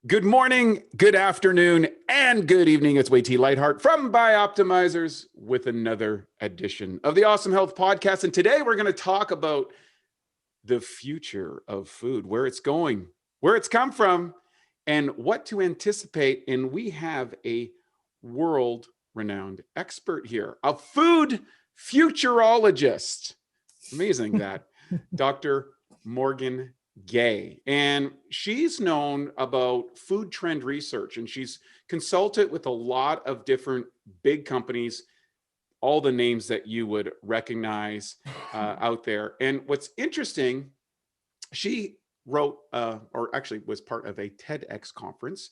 Good morning, good afternoon, and good evening. It's Way T Lightheart from Bioptimizers with another edition of the Awesome Health Podcast. And today we're going to talk about the future of food, where it's going, where it's come from, and what to anticipate. And we have a world-renowned expert here, a food futurologist. Amazing that. Dr. Morgaine Gaye, and she's known about food trend research, and she's consulted with a lot of different big companies, all the names that you would recognize out there. And what's interesting, she wrote or actually was part of a TEDx conference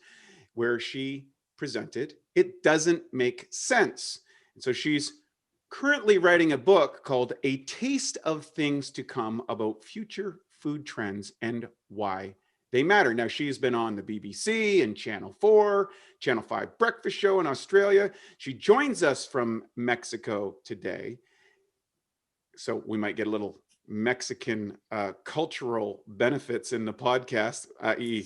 where she presented "It Doesn't Make Sense." And so she's currently writing a book called A Taste of Things to Come about future food trends and why they matter. Now, she's been on the BBC and Channel 4, Channel 5 breakfast show in Australia. She joins us from Mexico today. So we might get a little Mexican cultural benefits in the podcast, i.e.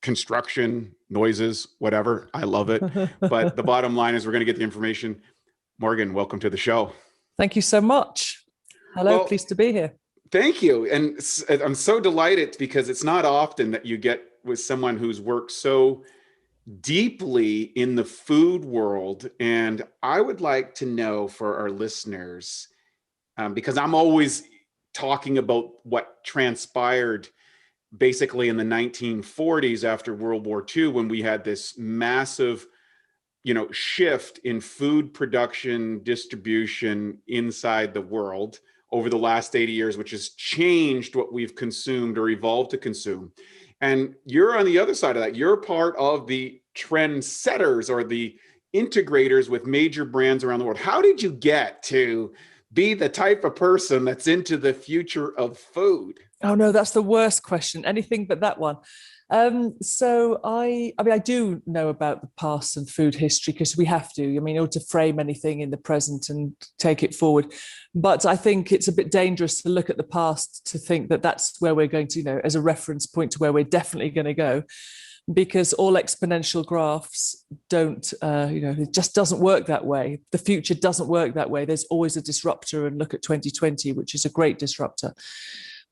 construction, noises, whatever. I love it. But the bottom line is we're going to get the information. Morgaine, welcome to the show. Thank you so much. Hello, pleased to be here. Thank you. And I'm so delighted because it's not often that you get with someone who's worked so deeply in the food world. And I would like to know for our listeners, because I'm always talking about what transpired basically in the 1940s after World War II, when we had this massive shift in food production, distribution inside the world over the last 80 years, which has changed what we've consumed or evolved to consume. And you're on the other side of that. You're part of the trend setters or the integrators with major brands around the world. How did you get to be the type of person that's into the future of food? Oh no, that's the worst question. Anything but that one. So I do know about the past and food history because we have to. In order to frame anything in the present and take it forward. But I think it's a bit dangerous to look at the past to think that that's where we're going to, as a reference point to where we're definitely going to go, because all exponential graphs don't, it just doesn't work that way. The future doesn't work that way. There's always a disruptor, and look at 2020, which is a great disruptor.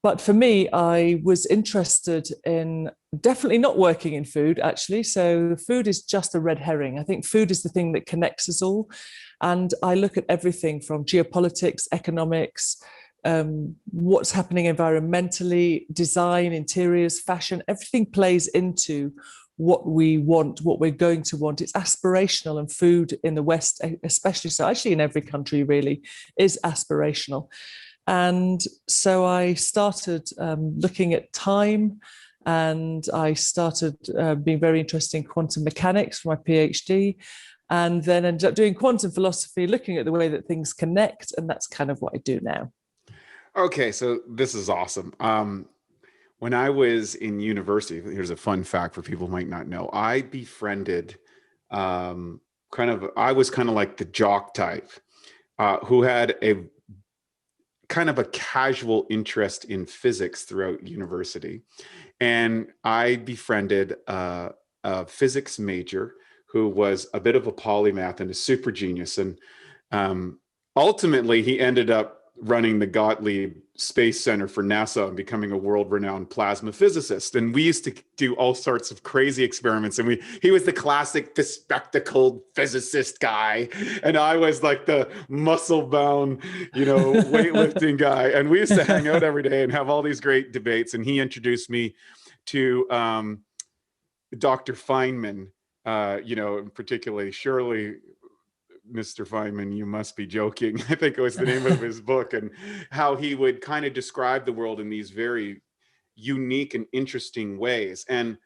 But for me, I was interested in definitely not working in food, actually. So food is just a red herring. I think food is the thing that connects us all. And I look at everything from geopolitics, economics, what's happening environmentally, design, interiors, fashion, everything plays into what we want, what we're going to want. It's aspirational, and food in the West, especially, so actually in every country really, is aspirational. And so I started looking at time, and I started being very interested in quantum mechanics for my PhD, and then ended up doing quantum philosophy, looking at the way that things connect. And that's kind of what I do now. Okay, so this is awesome. When I was in university, here's a fun fact for people who might not know. I befriended I was kind of like the jock type who had a kind of a casual interest in physics throughout university. And I befriended a physics major who was a bit of a polymath and a super genius. And ultimately, he ended up running the Gottlieb Space Center for NASA and becoming a world-renowned plasma physicist. And we used to do all sorts of crazy experiments. And he was the classic bespectacled physicist guy. And I was like the muscle-bound, weightlifting guy. And we used to hang out every day and have all these great debates. And he introduced me to Dr. Feynman, particularly Shirley. Mr. Feynman, you must be joking. I think it was the name of his book, and how he would kind of describe the world in these very unique and interesting ways. And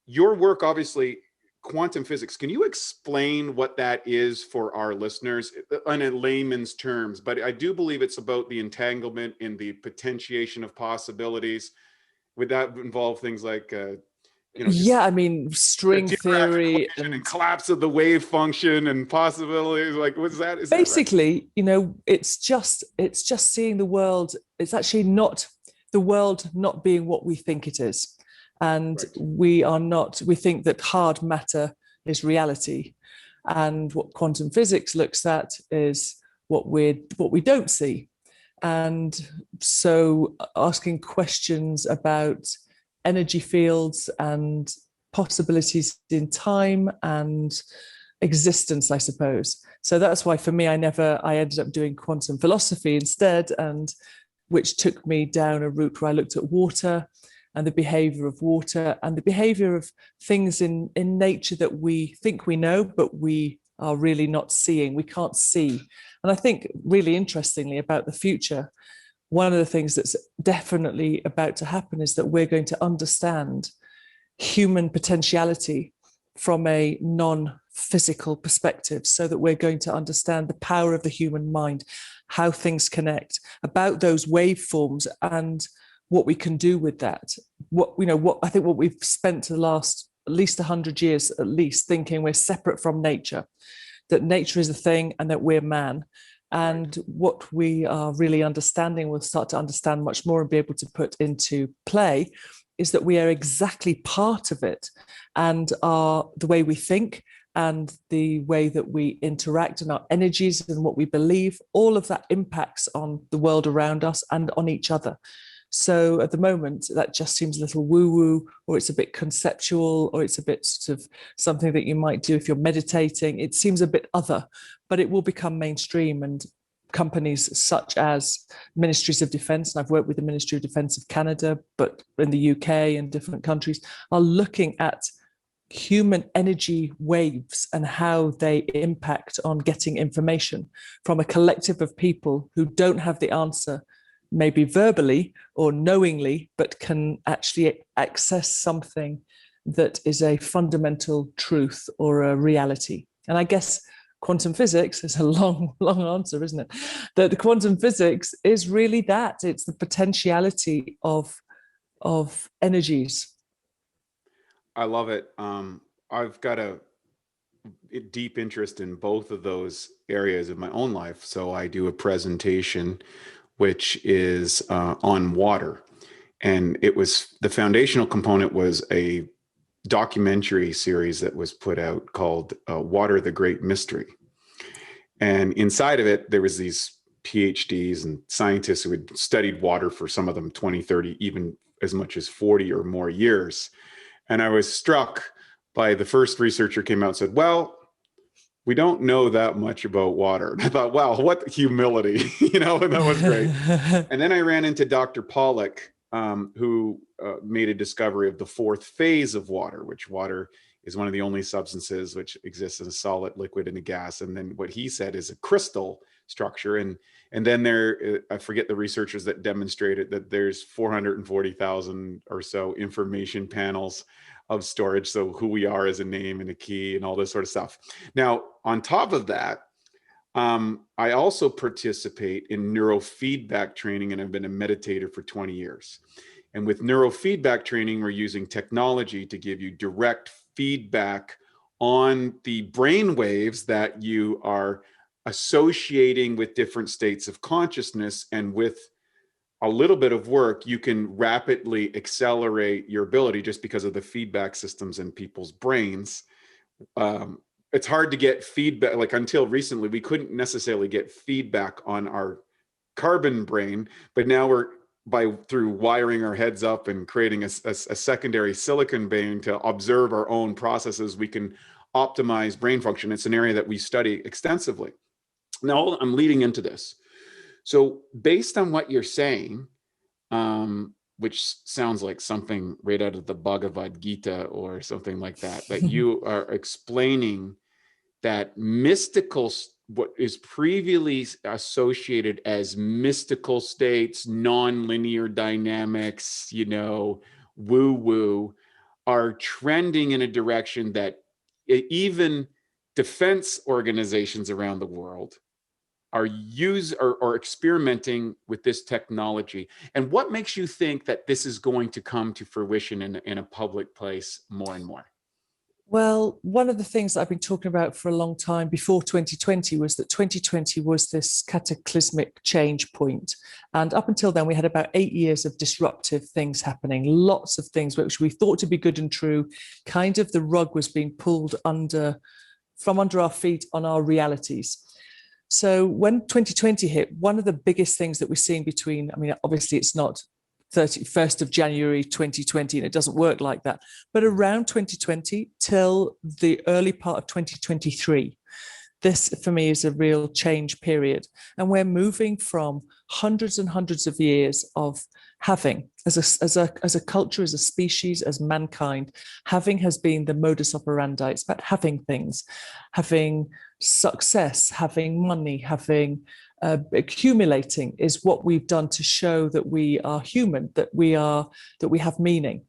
your work, obviously, quantum physics. Can you explain what that is for our listeners in a layman's terms? But I do believe it's about the entanglement and the potentiation of possibilities. Would that involve things like string theory and collapse of the wave function and possibilities? Like, what's that? Is basically that right? It's just seeing the world. It's actually not the world not being what we think it is. And we think that hard matter is reality. And what quantum physics looks at is what we don't see. And so asking questions about energy fields and possibilities in time and existence, I suppose. So that's why for me, I ended up doing quantum philosophy instead, and which took me down a route where I looked at water and the behavior of water and the behavior of things in nature that we think we know, but we are really not seeing. We can't see. And I think really interestingly about the future, one of the things that's definitely about to happen is that we're going to understand human potentiality from a non-physical perspective, so that we're going to understand the power of the human mind, how things connect, about those waveforms and what we can do with that. I think what we've spent the last at least 100 years at least thinking we're separate from nature, that nature is a thing and that we're man. And what we are really understanding, we'll start to understand much more and be able to put into play, is that we are exactly part of it, and the way we think and the way that we interact and our energies and what we believe, all of that impacts on the world around us and on each other. So at the moment, that just seems a little woo-woo, or it's a bit conceptual, or it's a bit sort of something that you might do if you're meditating. It seems a bit other, but it will become mainstream. And companies such as ministries of defense, and I've worked with the Ministry of Defense of Canada, but in the UK and different countries, are looking at human energy waves and how they impact on getting information from a collective of people who don't have the answer, maybe verbally or knowingly, but can actually access something that is a fundamental truth or a reality. And I guess quantum physics is a long answer, isn't it? That the quantum physics is really that. It's the potentiality of energies. I love it. I've got a deep interest in both of those areas of my own life. So I do a presentation which is on water. And the foundational component was a documentary series that was put out called Water, the Great Mystery. And inside of it, there was these PhDs and scientists who had studied water for, some of them 20, 30, even as much as 40 or more years. And I was struck by the first researcher came out and said, well, we don't know that much about water. And I thought, wow, what humility, and that was great. And then I ran into Dr. Pollack, who made a discovery of the fourth phase of water, which water is one of the only substances which exists in a solid, liquid, and a gas. And then what he said is a crystal structure. And then I forget the researchers that demonstrated that there's 440,000 or so information panels of storage. So who we are as a name and a key and all this sort of stuff. Now, on top of that, I also participate in neurofeedback training, and I've been a meditator for 20 years. And with neurofeedback training, we're using technology to give you direct feedback on the brain waves that you are associating with different states of consciousness. And with a little bit of work, you can rapidly accelerate your ability just because of the feedback systems in people's brains. It's hard to get feedback. Like until recently, we couldn't necessarily get feedback on our carbon brain, but now through wiring our heads up and creating a secondary silicon brain to observe our own processes, we can optimize brain function. It's an area that we study extensively. Now I'm leading into this. So based on what you're saying, which sounds like something right out of the Bhagavad Gita or something like that, that you are explaining that what is previously associated as mystical states, non-linear dynamics, woo-woo, are trending in a direction that even defense organizations around the world are experimenting with this technology. And what makes you think that this is going to come to fruition in a public place more and more? Well, one of the things that I've been talking about for a long time before 2020 was that 2020 was this cataclysmic change point. And up until then, we had about 8 years of disruptive things happening, lots of things which we thought to be good and true. Kind of the rug was being pulled from under our feet on our realities. So when 2020 hit, one of the biggest things that we're seeing between, I mean, obviously it's not 31st of January 2020, and it doesn't work like that. But around 2020 till the early part of 2023, this for me is a real change period. And we're moving from hundreds and hundreds of years of having, as a culture, as a species, as mankind, having has been the modus operandi. It's about having things, having success, having money, having accumulating is what we've done to show that we are human, that we have meaning.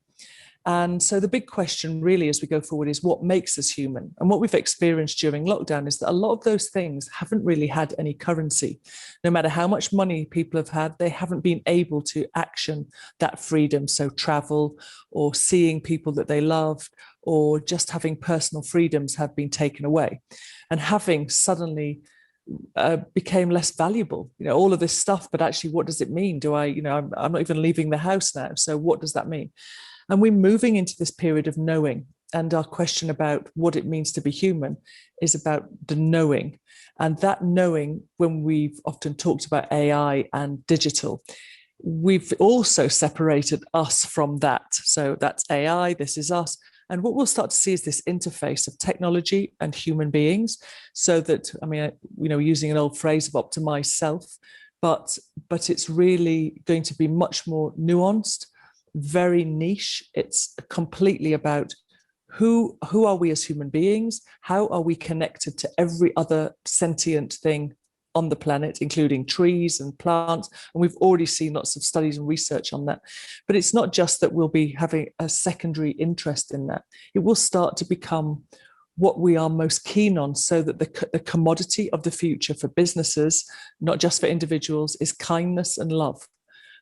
And so the big question really as we go forward is what makes us human? And what we've experienced during lockdown is that a lot of those things haven't really had any currency. No matter how much money people have had, they haven't been able to action that freedom. So travel or seeing people that they love or just having personal freedoms have been taken away. And having suddenly became less valuable, all of this stuff, but actually what does it mean? I'm not even leaving the house now. So what does that mean? And we're moving into this period of knowing. And our question about what it means to be human is about the knowing. And that knowing, when we've often talked about AI and digital, we've also separated us from that. So that's AI, this is us. And what we'll start to see is this interface of technology and human beings. So that, using an old phrase of optimized self, but it's really going to be much more nuanced, very niche. It's completely about who are we as human beings? How are we connected to every other sentient thing on the planet, including trees and plants? And we've already seen lots of studies and research on that. But it's not just that we'll be having a secondary interest in that. It will start to become what we are most keen on, so that the commodity of the future for businesses, not just for individuals, is kindness and love.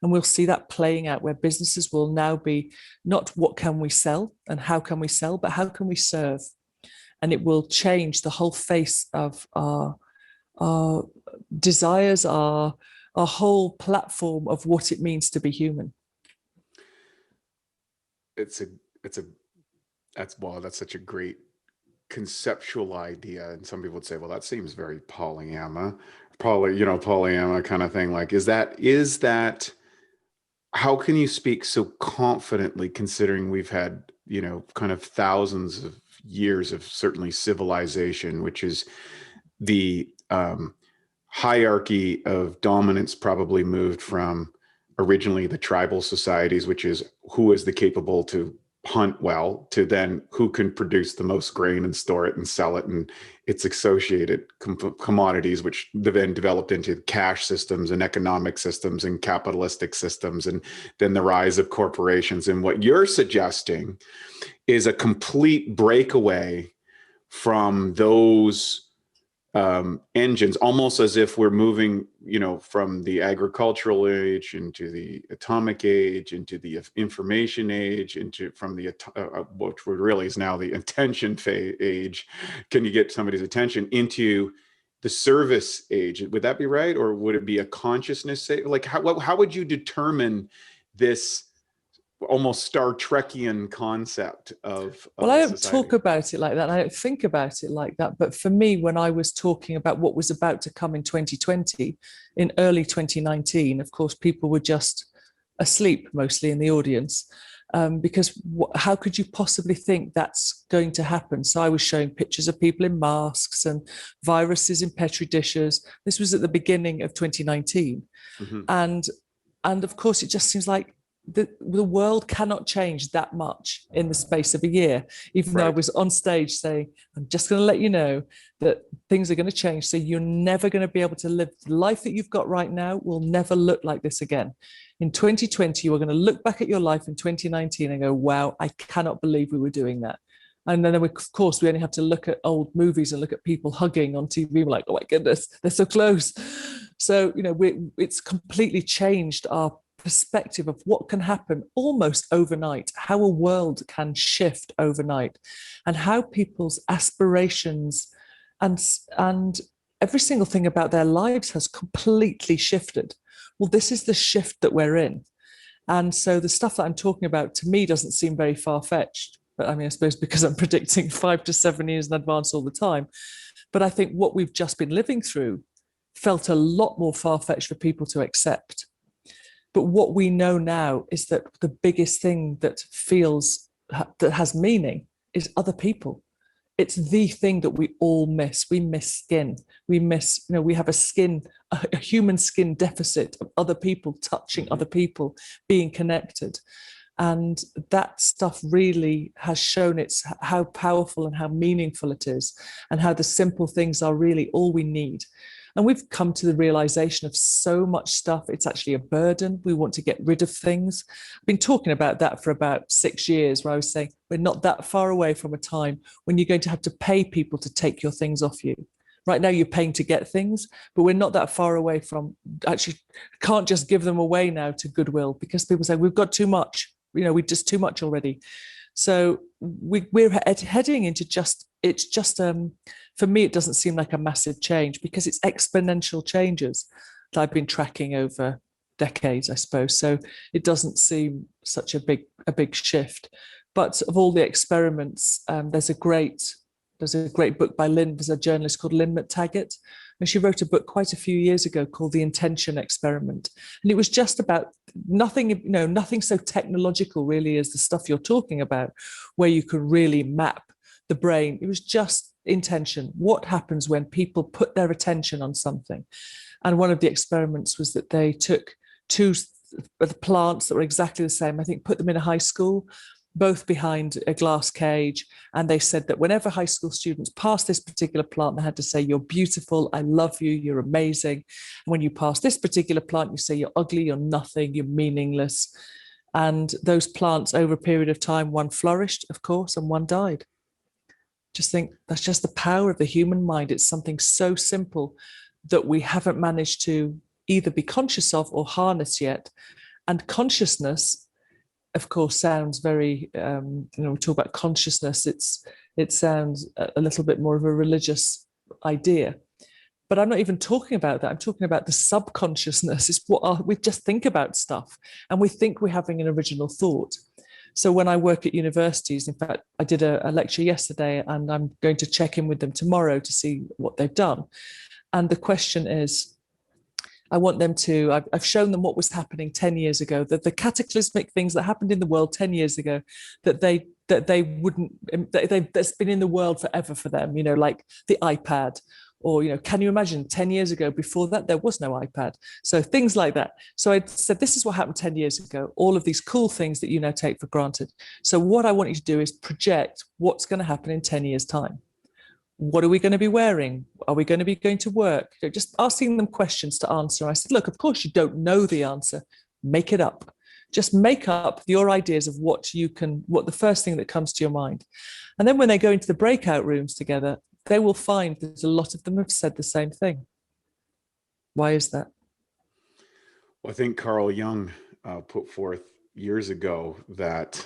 And we'll see that playing out where businesses will now be not what can we sell and how can we sell, but how can we serve? And it will change the whole face of our desires, our whole platform of what it means to be human. That's such a great conceptual idea. And some people would say, well, that seems very polyama kind of thing. Like, is that, how can you speak so confidently, considering we've had, kind of thousands of years of certainly civilization, which is the hierarchy of dominance probably moved from originally the tribal societies, which is who is the capable to hunt well, to then who can produce the most grain and store it and sell it, and its associated commodities, which then developed into cash systems and economic systems and capitalistic systems, and then the rise of corporations. And what you're suggesting is a complete breakaway from those engines, almost as if we're moving, from the agricultural age into the atomic age, into the information age, from the which really is now the attention age. Can you get somebody's attention into the service age? Would that be right, or would it be a consciousness? Like, how would you determine this almost Star Trekian concept of well, I don't society? talk about it like that. I don't think about it like that. But for me, when I was talking about what was about to come in 2020, in early 2019, of course, people were just asleep, mostly in the audience, because how could you possibly think that's going to happen? So I was showing pictures of people in masks and viruses in Petri dishes. This was at the beginning of 2019. Mm-hmm. And of course, it just seems like the world cannot change that much in the space of a year, even though I was on stage saying, I'm just going to let you know that things are going to change. So you're never going to be able to live the life that you've got right now will never look like this again. In 2020, you are going to look back at your life in 2019 and go, wow, I cannot believe we were doing that. And then, of course, we only have to look at old movies and look at people hugging on TV. We're like, oh my goodness, they're so close. So, it's completely changed our perspective of what can happen almost overnight, how a world can shift overnight, and how people's aspirations and every single thing about their lives has completely shifted. Well, this is the shift that we're in. And so the stuff that I'm talking about to me doesn't seem very far-fetched. But I mean, I suppose because I'm predicting 5 to 7 years in advance all the time. But I think what we've just been living through felt a lot more far-fetched for people to accept. But what we know now is that the biggest thing that has meaning is other people. It's the thing that we all miss. We miss skin. We miss, we have a human skin deficit of other people touching other people, being connected. And that stuff really has shown how powerful and how meaningful it is, and how the simple things are really all we need. And we've come to the realization of so much stuff, it's actually a burden. We want to get rid of things. I've been talking about that for about 6 years, where I was saying we're not that far away from a time when you're going to have to pay people to take your things off you. Right now you're paying to get things, but we're not that far away from actually can't just give them away now to Goodwill, because people say we've got too much, we're just too much already. So we're heading into for me, it doesn't seem like a massive change, because it's exponential changes that I've been tracking over decades, I suppose. So it doesn't seem such a big shift. But of all the experiments, there's a great book by there's a journalist called Lynn McTaggart, and she wrote a book quite a few years ago called The Intention Experiment. And it was just about nothing so technological really as the stuff you're talking about, where you could really map the brain. It was just intention. What happens when people put their attention on something? And one of the experiments was that they took two plants that were exactly the same, I think put them in a high school, both behind a glass cage. And they said that whenever high school students passed this particular plant, they had to say, "You're beautiful, I love you, you're amazing." And when you pass this particular plant, you say, "You're ugly, you're nothing, you're meaningless." And those plants, over a period of time, one flourished, of course, and one died. Just think, that's just the power of the human mind. It's something so simple that we haven't managed to either be conscious of or harness yet. And consciousness, of course, sounds very, we talk about consciousness, it sounds a little bit more of a religious idea. But I'm not even talking about that. I'm talking about the subconsciousness. It's we just think about stuff, and we think we're having an original thought. So when I work at universities, in fact, I did a lecture yesterday, and I'm going to check in with them tomorrow to see what they've done. And the question is, I want them to, I've shown them what was happening 10 years ago, that the cataclysmic things that happened in the world 10 years ago, that's been in the world forever for them, like the iPad. Or, can you imagine 10 years ago, before that, there was no iPad. So things like that. So I said, this is what happened 10 years ago, all of these cool things that you now take for granted. So what I want you to do is project what's going to happen in 10 years' time. What are we going to be wearing? Are we going to be going to work? Just asking them questions to answer. I said, look, of course you don't know the answer. Make it up. Just make up your ideas of what the first thing that comes to your mind. And then when they go into the breakout rooms together, they will find that a lot of them have said the same thing. Why is that? Well, I think Carl Jung put forth years ago that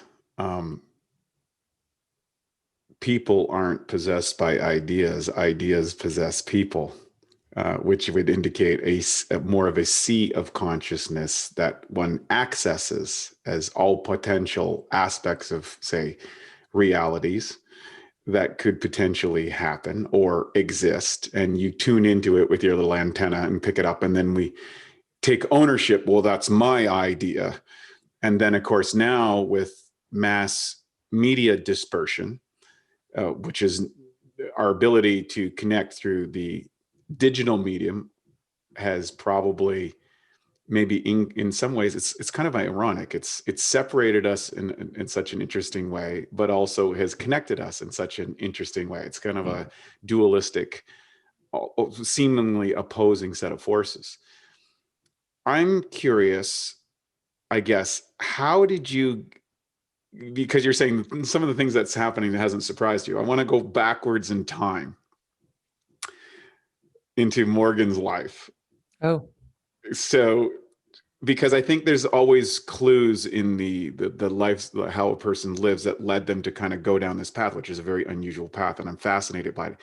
people aren't possessed by ideas, ideas possess people, which would indicate more of a sea of consciousness that one accesses as all potential aspects of, say, realities that could potentially happen or exist, and you tune into it with your little antenna and pick it up, and then we take ownership. Well, that's my idea. And then, of course, now with mass media dispersion, which is our ability to connect through the digital medium, has probably, maybe in some ways, it's kind of ironic. It's separated us in such an interesting way, but also has connected us in such an interesting way. It's kind of a dualistic, seemingly opposing set of forces. I'm curious, I guess, how did you, because you're saying some of the things that's happening that hasn't surprised you. I want to go backwards in time into Morgaine's life. Oh. So because I think there's always clues in the life, how a person lives, that led them to kind of go down this path, which is a very unusual path, and I'm fascinated by it.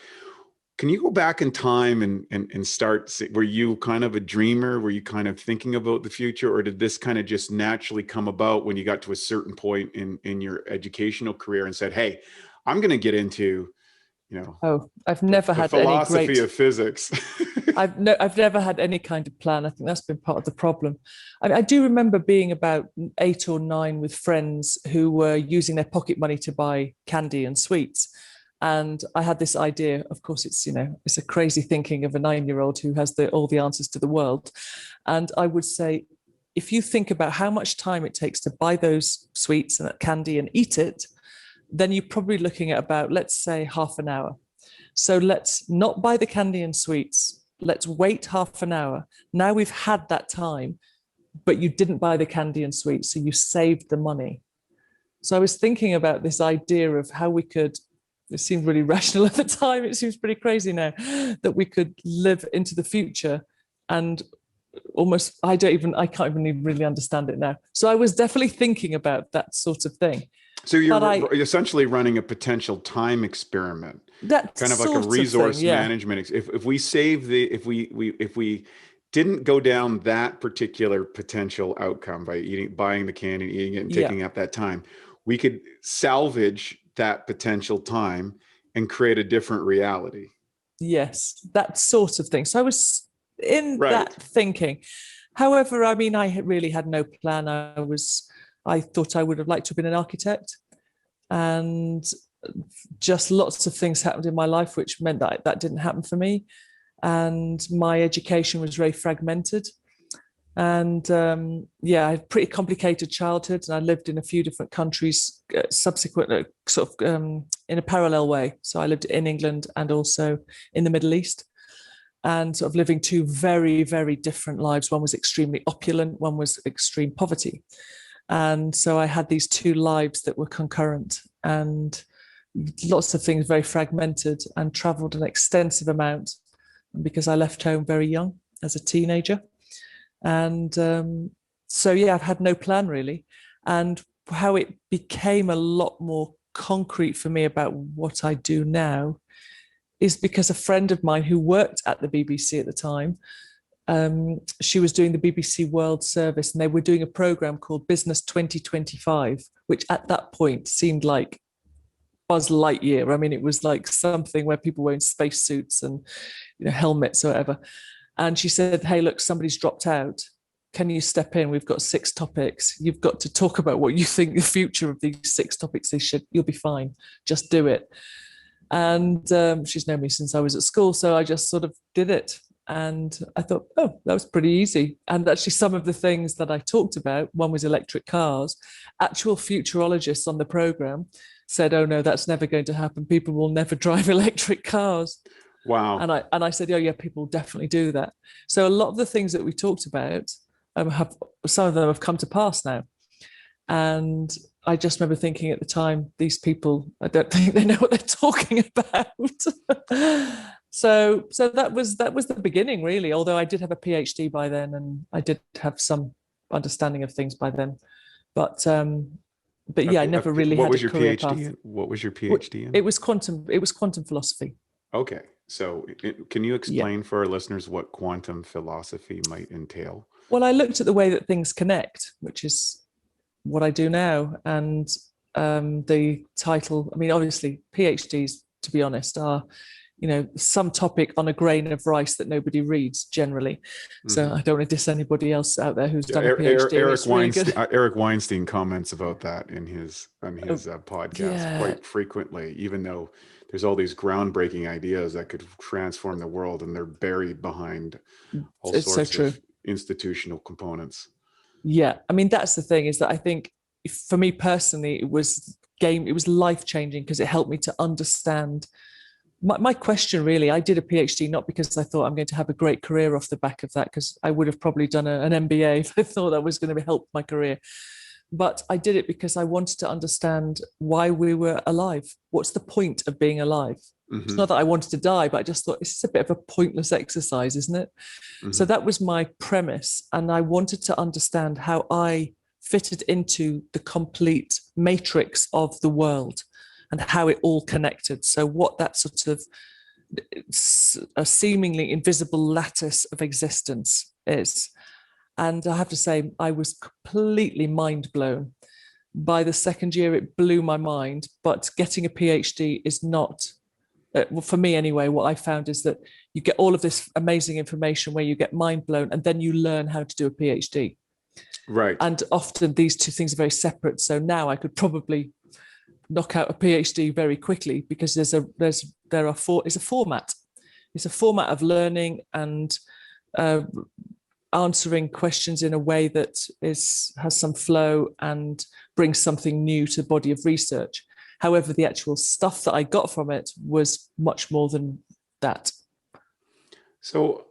Can you go back in time and start? Were you kind of a dreamer? Were you kind of thinking about the future, or did this kind of just naturally come about when you got to a certain point in your educational career and said, "Hey, I'm going to get into, Oh, I've the, never the had any philosophy great. of physics"? I've never had any kind of plan. I think that's been part of the problem. I mean, I do remember being about 8 or 9 with friends who were using their pocket money to buy candy and sweets. And I had this idea. Of course, it's a crazy thinking of a 9-year-old who has all the answers to the world. And I would say, if you think about how much time it takes to buy those sweets and that candy and eat it, then you're probably looking at about, let's say, half an hour. So let's not buy the candy and sweets. Let's wait half an hour. Now we've had that time, but you didn't buy the candy and sweets, so you saved the money. So I was thinking about this idea of how we could, it seemed really rational at the time, it seems pretty crazy now, that we could live into the future and almost, I can't even really understand it now. So I was definitely thinking about that sort of thing. So you're essentially running a potential time experiment, that kind of like a resource management. If we didn't go down that particular potential outcome by buying the candy, eating it, and taking up that time, we could salvage that potential time and create a different reality. Yes, that sort of thing. So I was in that thinking. However, I mean, I really had no plan. I thought I would have liked to have been an architect, and just lots of things happened in my life which meant that didn't happen for me. And my education was very fragmented. And I had a pretty complicated childhood, and I lived in a few different countries subsequently, sort of in a parallel way. So I lived in England and also in the Middle East, and sort of living 2 very, very different lives. One was extremely opulent, one was extreme poverty. And so I had these 2 lives that were concurrent, and lots of things very fragmented, and traveled an extensive amount because I left home very young as a teenager. And I've had no plan really. And how it became a lot more concrete for me about what I do now is because a friend of mine who worked at the BBC at the time, she was doing the BBC World Service, and they were doing a program called Business 2025, which at that point seemed like Buzz Lightyear. I mean, it was like something where people were in spacesuits and helmets or whatever. And she said, "Hey, look, somebody's dropped out. Can you step in? We've got 6 topics. You've got to talk about what you think the future of these 6 topics is. You'll be fine. Just do it." And she's known me since I was at school, so I just sort of did it. And I thought, oh, that was pretty easy. And actually, some of the things that I talked about, one was electric cars. Actual futurologists on the program said, "Oh no, that's never going to happen. People will never drive electric cars." Wow. And I said, "Oh yeah, people definitely do that." So a lot of the things that we talked about some of them have come to pass now. And I just remember thinking at the time, these people, I don't think they know what they're talking about. So that was the beginning, really. Although I did have a PhD by then, and I did have some understanding of things by then. But yeah, I never really had a career path. What was your PhD in? It was quantum philosophy. Okay. So can you explain for our listeners what quantum philosophy might entail? Well, I looked at the way that things connect, which is what I do now. And the title, I mean, obviously PhDs, to be honest, are, some topic on a grain of rice that nobody reads generally. So I don't want to diss anybody else out there who's done a PhD. Eric Weinstein comments about that in his podcast quite frequently, even though there's all these groundbreaking ideas that could transform the world, and they're buried behind all sorts of institutional components. Yeah, I mean, that's the thing, is that I think for me personally, it was life-changing because it helped me to understand my question. Really, I did a PhD not because I thought I'm going to have a great career off the back of that, because I would have probably done an MBA if I thought that was going to help my career. But I did it because I wanted to understand why we were alive. What's the point of being alive? It's not that I wanted to die, but I just thought it's a bit of a pointless exercise, isn't it? So that was my premise. And I wanted to understand how I fitted into the complete matrix of the world and how it all connected. So what that sort of a seemingly invisible lattice of existence is. And I have to say, I was completely mind blown. By the second year, it blew my mind. But getting a PhD is not, well, for me anyway, what I found is that you get all of this amazing information where you get mind blown, and then you learn how to do a PhD. Right. And often these two things are very separate. So now I could probably knock out a PhD very quickly because it's a format. It's a format of learning and answering questions in a way that has some flow and brings something new to the body of research. However, the actual stuff that I got from it was much more than that. So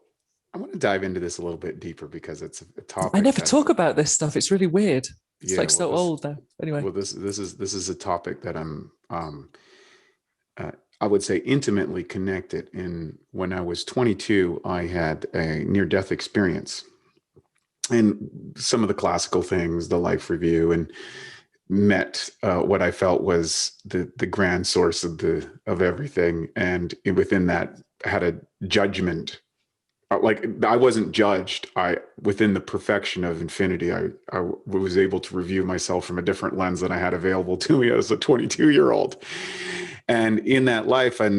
I want to dive into this a little bit deeper because it's a topic. I never talk about this stuff. It's really weird. It's like so old now. Anyway. Well, this is a topic that I'm I would say intimately connected. In when I was 22, I had a near-death experience, and some of the classical things, the life review, and met what I felt was the grand source of everything, and within that had a judgment. Like I wasn't judged. Within the perfection of infinity, I was able to review myself from a different lens than I had available to me as a 22-year-old. And in that life, I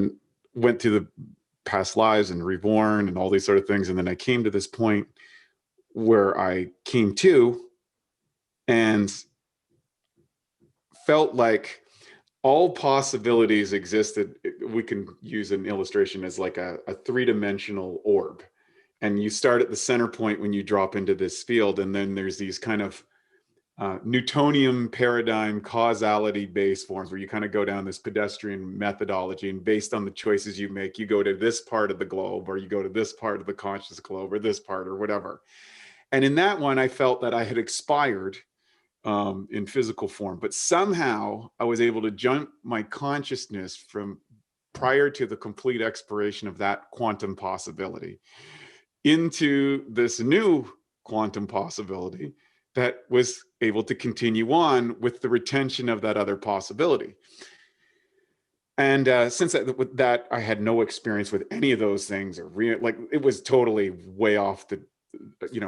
went through the past lives and reborn and all these sort of things. And then I came to this point where I came to and felt like all possibilities existed. We can use an illustration as like a three-dimensional orb. And you start at the center point when you drop into this field. And then there's these kind of Newtonian paradigm causality based forms where you kind of go down this pedestrian methodology, and based on the choices you make, you go to this part of the globe, or you go to this part of the conscious globe, or this part, or whatever. And in that one, I felt that I had expired in physical form, but somehow I was able to jump my consciousness from prior to the complete expiration of that quantum possibility into this new quantum possibility that was able to continue on with the retention of that other possibility. And since that I had no experience with any of those things, or like it was totally way off the,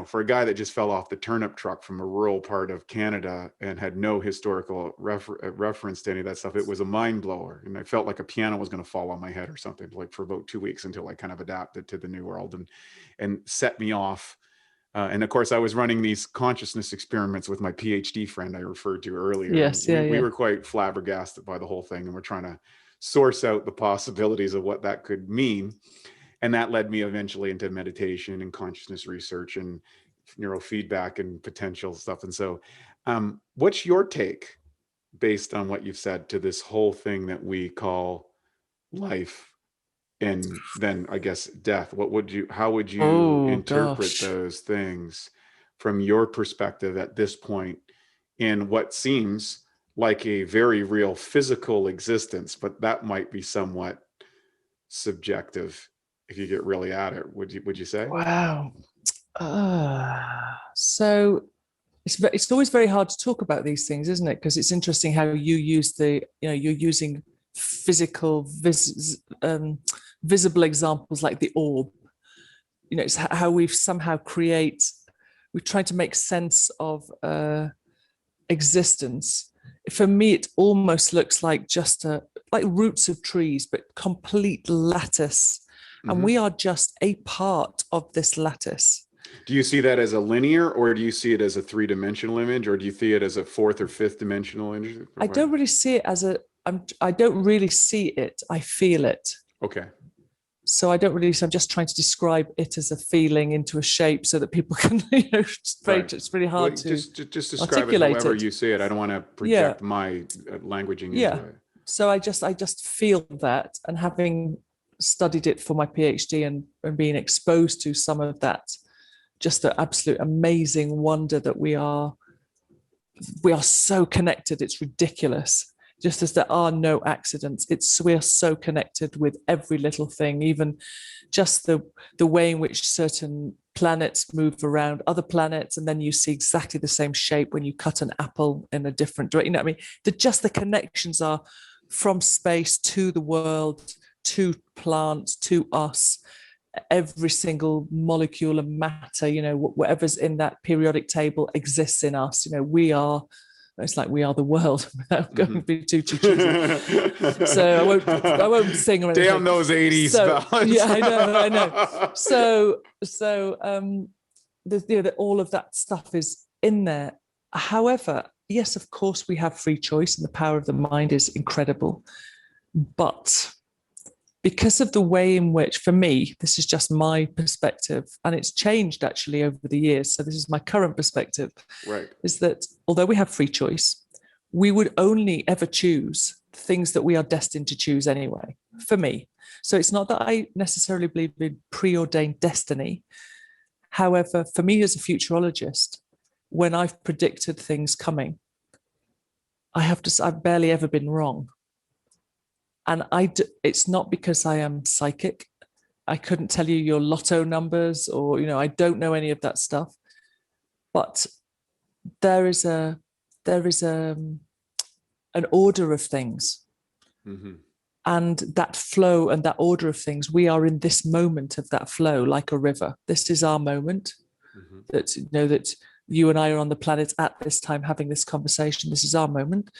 for a guy that just fell off the turnip truck from a rural part of Canada and had no historical reference to any of that stuff, it was a mind blower. And I felt like a piano was going to fall on my head or something, like for about 2 weeks, until I kind of adapted to the new world and set me off. And of course, I was running these consciousness experiments with my PhD friend I referred to earlier. Yes, we were quite flabbergasted by the whole thing, and we're trying to source out the possibilities of what that could mean. And that led me eventually into meditation and consciousness research and neurofeedback and potential stuff. And so what's your take, based on what you've said, to this whole thing that we call life, and then I guess death? How would you interpret those things from your perspective at this point in what seems like a very real physical existence, but that might be somewhat subjective if you get really at it? Would you say? Wow. So it's always very hard to talk about these things, isn't it? Because it's interesting how you use you're using physical, visible examples like the orb. It's how we've somehow we've tried to make sense of existence. For me, it almost looks like just like roots of trees, but complete lattice. Mm-hmm. And we are just a part of this lattice. Do you see that as a linear, or do you see it as a three-dimensional image, or do you see it as a fourth or fifth dimensional image? I don't really see it as I don't really see it. I feel it. Okay. So I don't really. So I'm just trying to describe it as a feeling into a shape so that people can. It's really hard to just describe it however you see it. I don't want to project my languaging into it. So I just feel that, and having studied it for my PhD and being exposed to some of that, just the absolute amazing wonder that we are so connected. It's ridiculous. just as there are no accidents. We're so connected with every little thing, even just the way in which certain planets move around other planets, and then you see exactly the same shape when you cut an apple in a different direction. You know what I mean? The connections are from space to the world, to plants, to us. Every single molecule of matter, whatever's in that periodic table exists in us. It's like we are the world without going to be too cheesy. So I won't sing or anything. Damn those 80s ballads. Yeah, I know. So all of that stuff is in there. However, yes, of course we have free choice, and the power of the mind is incredible. But because of the way in which, for me, this is just my perspective, and it's changed actually over the years. So this is my current perspective, right? Is that although we have free choice, we would only ever choose things that we are destined to choose anyway, for me. So it's not that I necessarily believe in preordained destiny. However, for me as a futurologist, when I've predicted things coming, I've barely ever been wrong. And it's not because I am psychic. I couldn't tell you your lotto numbers, or, I don't know any of that stuff. But there is an order of things. Mm-hmm. And that flow and that order of things, we are in this moment of that flow, like a river. This is our moment. Mm-hmm. That you and I are on the planet at this time having this conversation. This is our moment.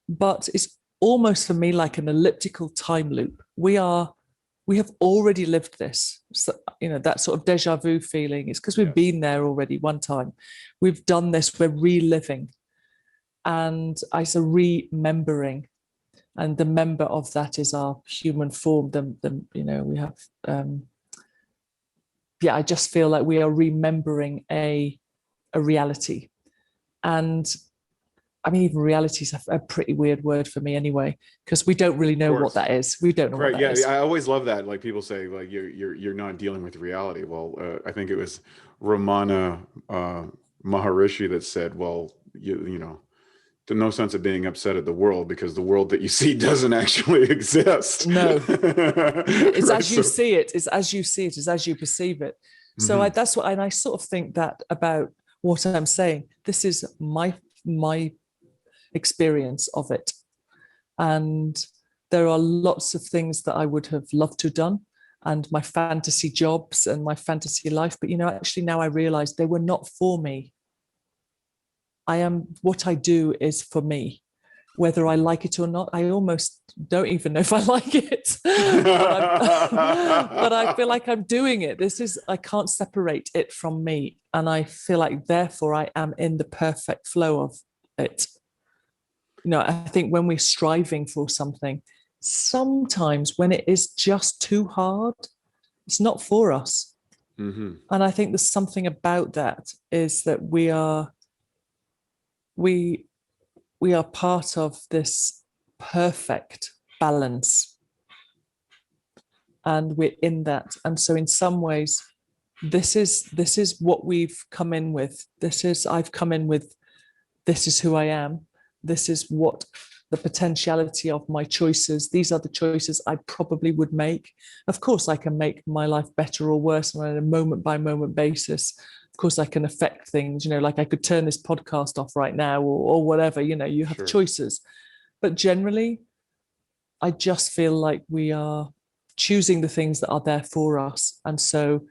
But it's almost for me like an elliptical time loop. We have already lived this. So, that sort of deja vu feeling is because we've been there already one time. We've done this, we're reliving. And I say remembering. And the member of that is our human form. We have, I just feel like we are remembering a reality. And I mean, even reality is a pretty weird word for me anyway, because we don't really know what that is. We don't know what that is. I always love that. Like people say, like you're not dealing with reality. Well, I think it was Ramana Maharishi that said, well, there's no sense of being upset at the world because the world that you see doesn't actually exist. No, it's as you see it. It's as you see it. It's as you perceive it. So mm-hmm. That's what, and I sort of think that about what I'm saying. This is my experience of it, and there are lots of things that I would have loved to have done, and my fantasy jobs and my fantasy life, but actually now I realize they were not for me. What I do is for me, whether I like it or not. I almost don't even know if I like it, but I feel like I'm doing it. I can't separate it from me, and I feel like therefore I am in the perfect flow of it. I think when we're striving for something, sometimes when it is just too hard, it's not for us. Mm-hmm. And I think there's something about that, is that we are part of this perfect balance, and we're in that. And so in some ways, this is what we've come in with. I've come in with, this is who I am. This is what the potentiality of my choices. These are the choices I probably would make. Of course, I can make my life better or worse on a moment by moment basis. Of course, I can affect things, like I could turn this podcast off right now or whatever, you have choices. But generally, I just feel like we are choosing the things that are there for us. And so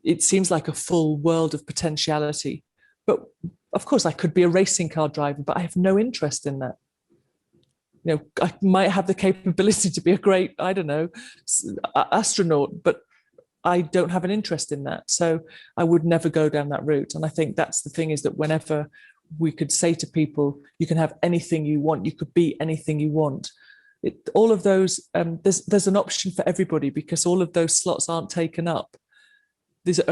it seems like a full world of potentiality. But of course, I could be a racing car driver, but I have no interest in that. I might have the capability to be a great, I don't know, astronaut, but I don't have an interest in that. So I would never go down that route. And I think that's the thing, is that whenever we could say to people, you can have anything you want, you could be anything you want. All of those, there's an option for everybody, because all of those slots aren't taken up. The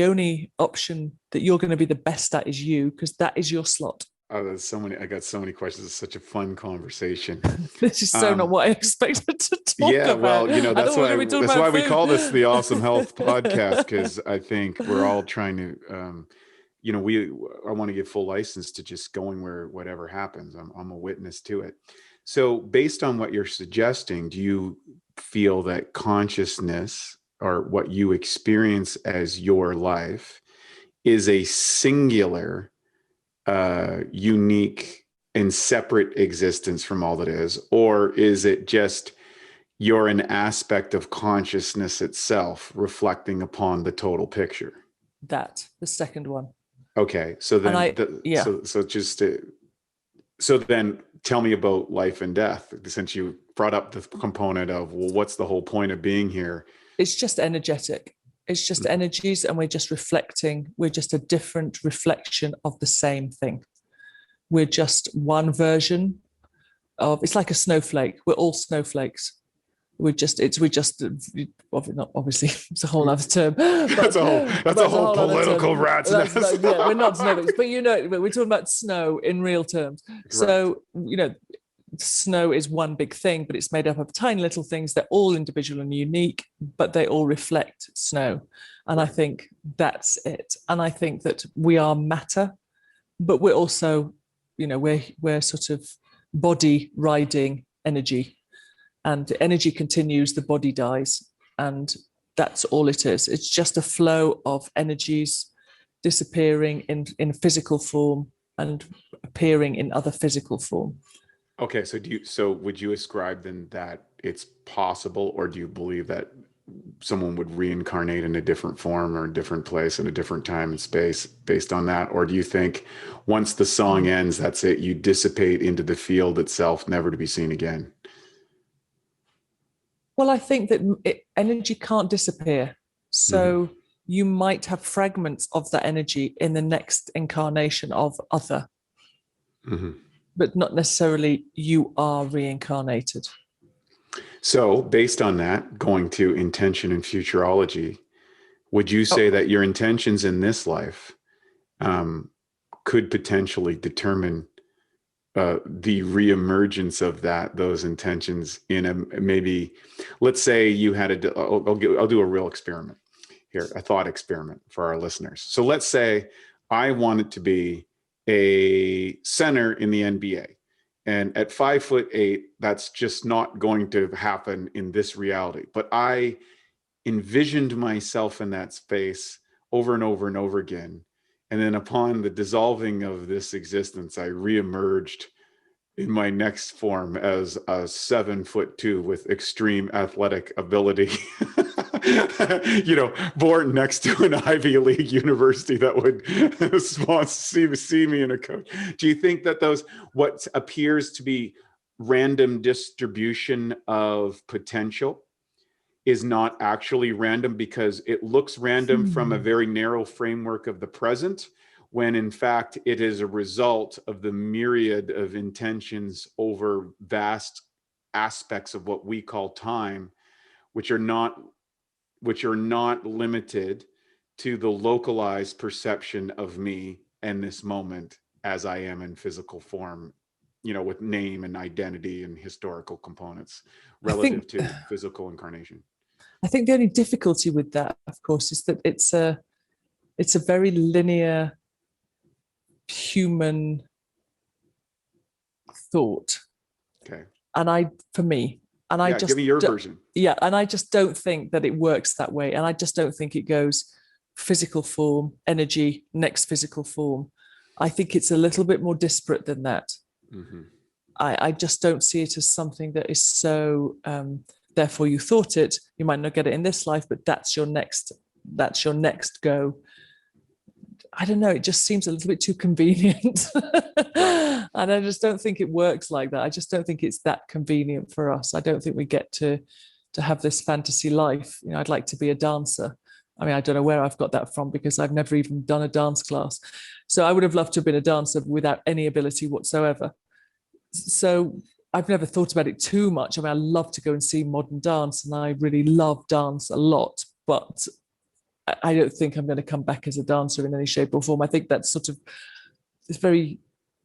only option that you're going to be the best at is you, because that is your slot. Oh, I got so many questions. It's such a fun conversation. This is so not what I expected to talk about. Well, that's why we call this the Awesome Health Podcast, because I think we're all trying to, I want to give full license to just going where whatever happens. I'm a witness to it. So based on what you're suggesting, do you feel that consciousness, or what you experience as your life, is a singular, unique and separate existence from all that is? Or is it just you're an aspect of consciousness itself reflecting upon the total picture? That, the second one. Okay. So then, so then tell me about life and death, since you brought up the component of, well, what's the whole point of being here? It's just energetic. It's just energies, and we're just reflecting. We're just a different reflection of the same thing. We're just one version of, it's like a snowflake. We're all snowflakes. Not obviously, it's a whole other term. That's a whole political rat's nest. Yeah, we're not snowflakes, but we're talking about snow in real terms. Correct. So, snow is one big thing, but it's made up of tiny little things. They're all individual and unique, but they all reflect snow. And I think that's it. And I think that we are matter, but we're also, we're sort of body riding energy. And the energy continues, the body dies. And that's all it is. It's just a flow of energies disappearing in physical form and appearing in other physical form. Okay, so would you ascribe then that it's possible, or do you believe that someone would reincarnate in a different form or a different place in a different time and space based on that? Or do you think once the song ends, that's it, you dissipate into the field itself, never to be seen again? Well, I think that energy can't disappear. So you might have fragments of that energy in the next incarnation of other, but not necessarily you are reincarnated. So based on that, going to intention and futurology, would you say that your intentions in this life could potentially determine the reemergence of those intentions in maybe, let's say you had I'll do a real experiment here, a thought experiment for our listeners. So let's say I wanted to be a center in the NBA, and at 5'8", that's just not going to happen in this reality. But I envisioned myself in that space over and over and over again. And then upon the dissolving of this existence, I reemerged in my next form as a 7'2" with extreme athletic ability, born next to an Ivy League university that would see me in a coach. Do you think that what appears to be random distribution of potential is not actually random, because it looks random from a very narrow framework of the present, when in fact it is a result of the myriad of intentions over vast aspects of what we call time, which are not limited to the localized perception of me and this moment as I am in physical form, with name and identity and historical components relative to physical incarnation. I think the only difficulty with that, of course, is that it's a very linear human thought. Okay. And give me your version. Yeah. And I just don't think that it works that way. And I just don't think it goes physical form, energy, next physical form. I think it's a little bit more disparate than that. I just don't see it as something that is so, therefore you thought it, you might not get it in this life, but that's your next go. I don't know, it just seems a little bit too convenient. And I just don't think it works like that. I just don't think it's that convenient for us. I don't think we get to have this fantasy life. I'd like to be a dancer. I mean, I don't know where I've got that from, because I've never even done a dance class. So I would have loved to have been a dancer without any ability whatsoever. So I've never thought about it too much. I mean, I love to go and see modern dance, and I really love dance a lot, but I don't think I'm going to come back as a dancer in any shape or form. I think that's it's very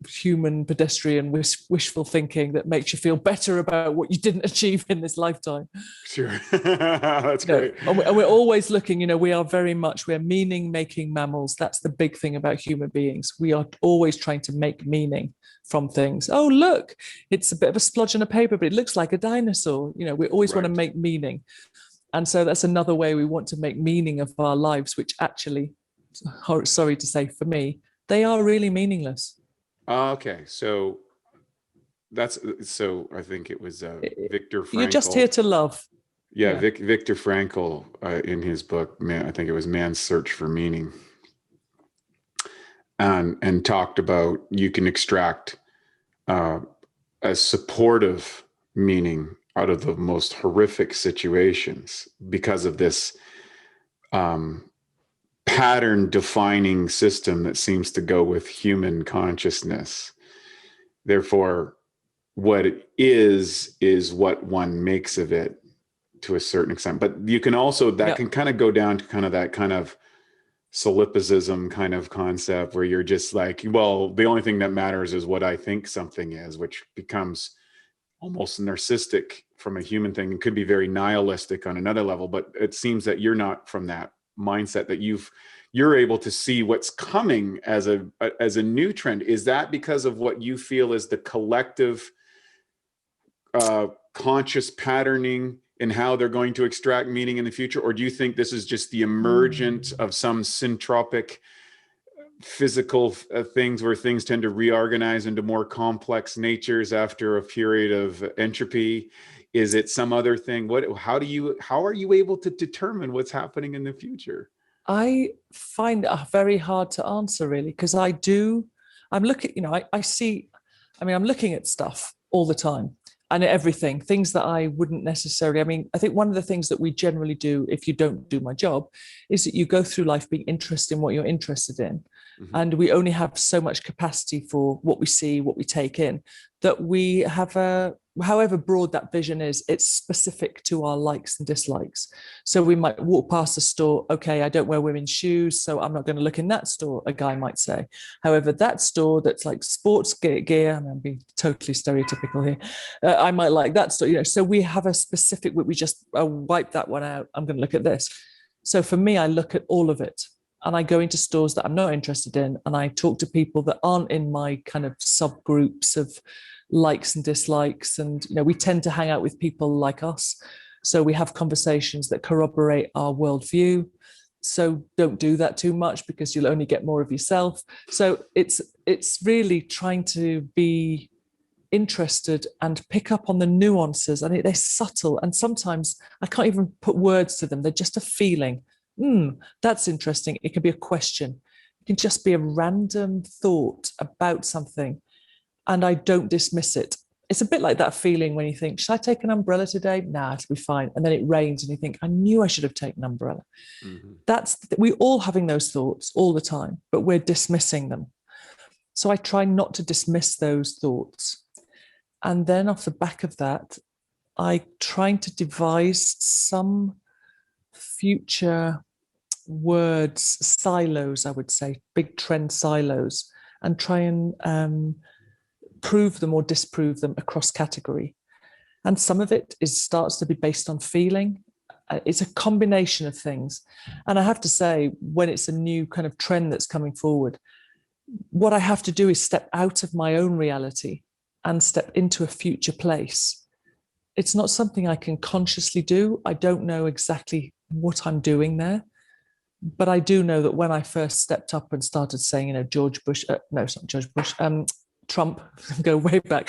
human pedestrian wishful thinking that makes you feel better about what you didn't achieve in this lifetime. Sure. That's great. And we're always looking, we're meaning making mammals. That's the big thing about human beings. We are always trying to make meaning from things. Oh, look, it's a bit of a splodge on a paper, but it looks like a dinosaur. We always want to make meaning. And so that's another way we want to make meaning of our lives, which actually, sorry to say for me, they are really meaningless. Okay, so I think it was Viktor Frankl. You're just here to love. Yeah. Viktor Frankl in his book, I think it was Man's Search for Meaning, and talked about you can extract a supportive meaning out of the most horrific situations because of this pattern defining system that seems to go with human consciousness. Therefore, what it is what one makes of it to a certain extent. But you can also, can kind of go down to kind of that kind of solipsism kind of concept where you're just like, well, the only thing that matters is what I think something is, which becomes almost narcissistic from a human thing and could be very nihilistic on another level. But it seems that you're not from that mindset, that you're able to see what's coming as a new trend. Is that because of what you feel is the collective conscious patterning in how they're going to extract meaning in the future? Or do you think this is just the emergence of some syntropic physical things where things tend to reorganize into more complex natures after a period of entropy? Is it some other thing? How are you able to determine what's happening in the future? I find it very hard to answer, really, because I'm looking at stuff all the time and everything, things that I wouldn't necessarily, I think one of the things that we generally do, if you don't do my job, is that you go through life being interested in what you're interested in. Mm-hmm. And we only have so much capacity for what we see, what we take in, that we have however broad that vision is, it's specific to our likes and dislikes. So we might walk past a store. Okay, I don't wear women's shoes, so I'm not going to look in that store, a guy might say. However, that store that's like sports gear, I'm being totally stereotypical here, I might like that store. So we have a specific, we just wipe that one out. I'm going to look at this. So for me, I look at all of it. And I go into stores that I'm not interested in, and I talk to people that aren't in my kind of subgroups of likes and dislikes. And, we tend to hang out with people like us. So we have conversations that corroborate our worldview. So don't do that too much because you'll only get more of yourself. So it's really trying to be interested and pick up on the nuances. And they're subtle. And sometimes I can't even put words to them. They're just a feeling. That's interesting. It can be a question. It can just be a random thought about something. And I don't dismiss it. It's a bit like that feeling when you think, should I take an umbrella today? Nah, it'll be fine. And then it rains and you think, I knew I should have taken an umbrella. Mm-hmm. We're all having those thoughts all the time, but we're dismissing them. So I try not to dismiss those thoughts. And then off the back of that, I try to devise some future words, silos, I would say, big trend silos, and try and prove them or disprove them across category. And some of it starts to be based on feeling. It's a combination of things. And I have to say, when it's a new kind of trend that's coming forward, what I have to do is step out of my own reality and step into a future place. It's not something I can consciously do. I don't know exactly what I'm doing there. But I do know that when I first stepped up and started saying, George Bush, no, it's not George Bush, Trump, go way back,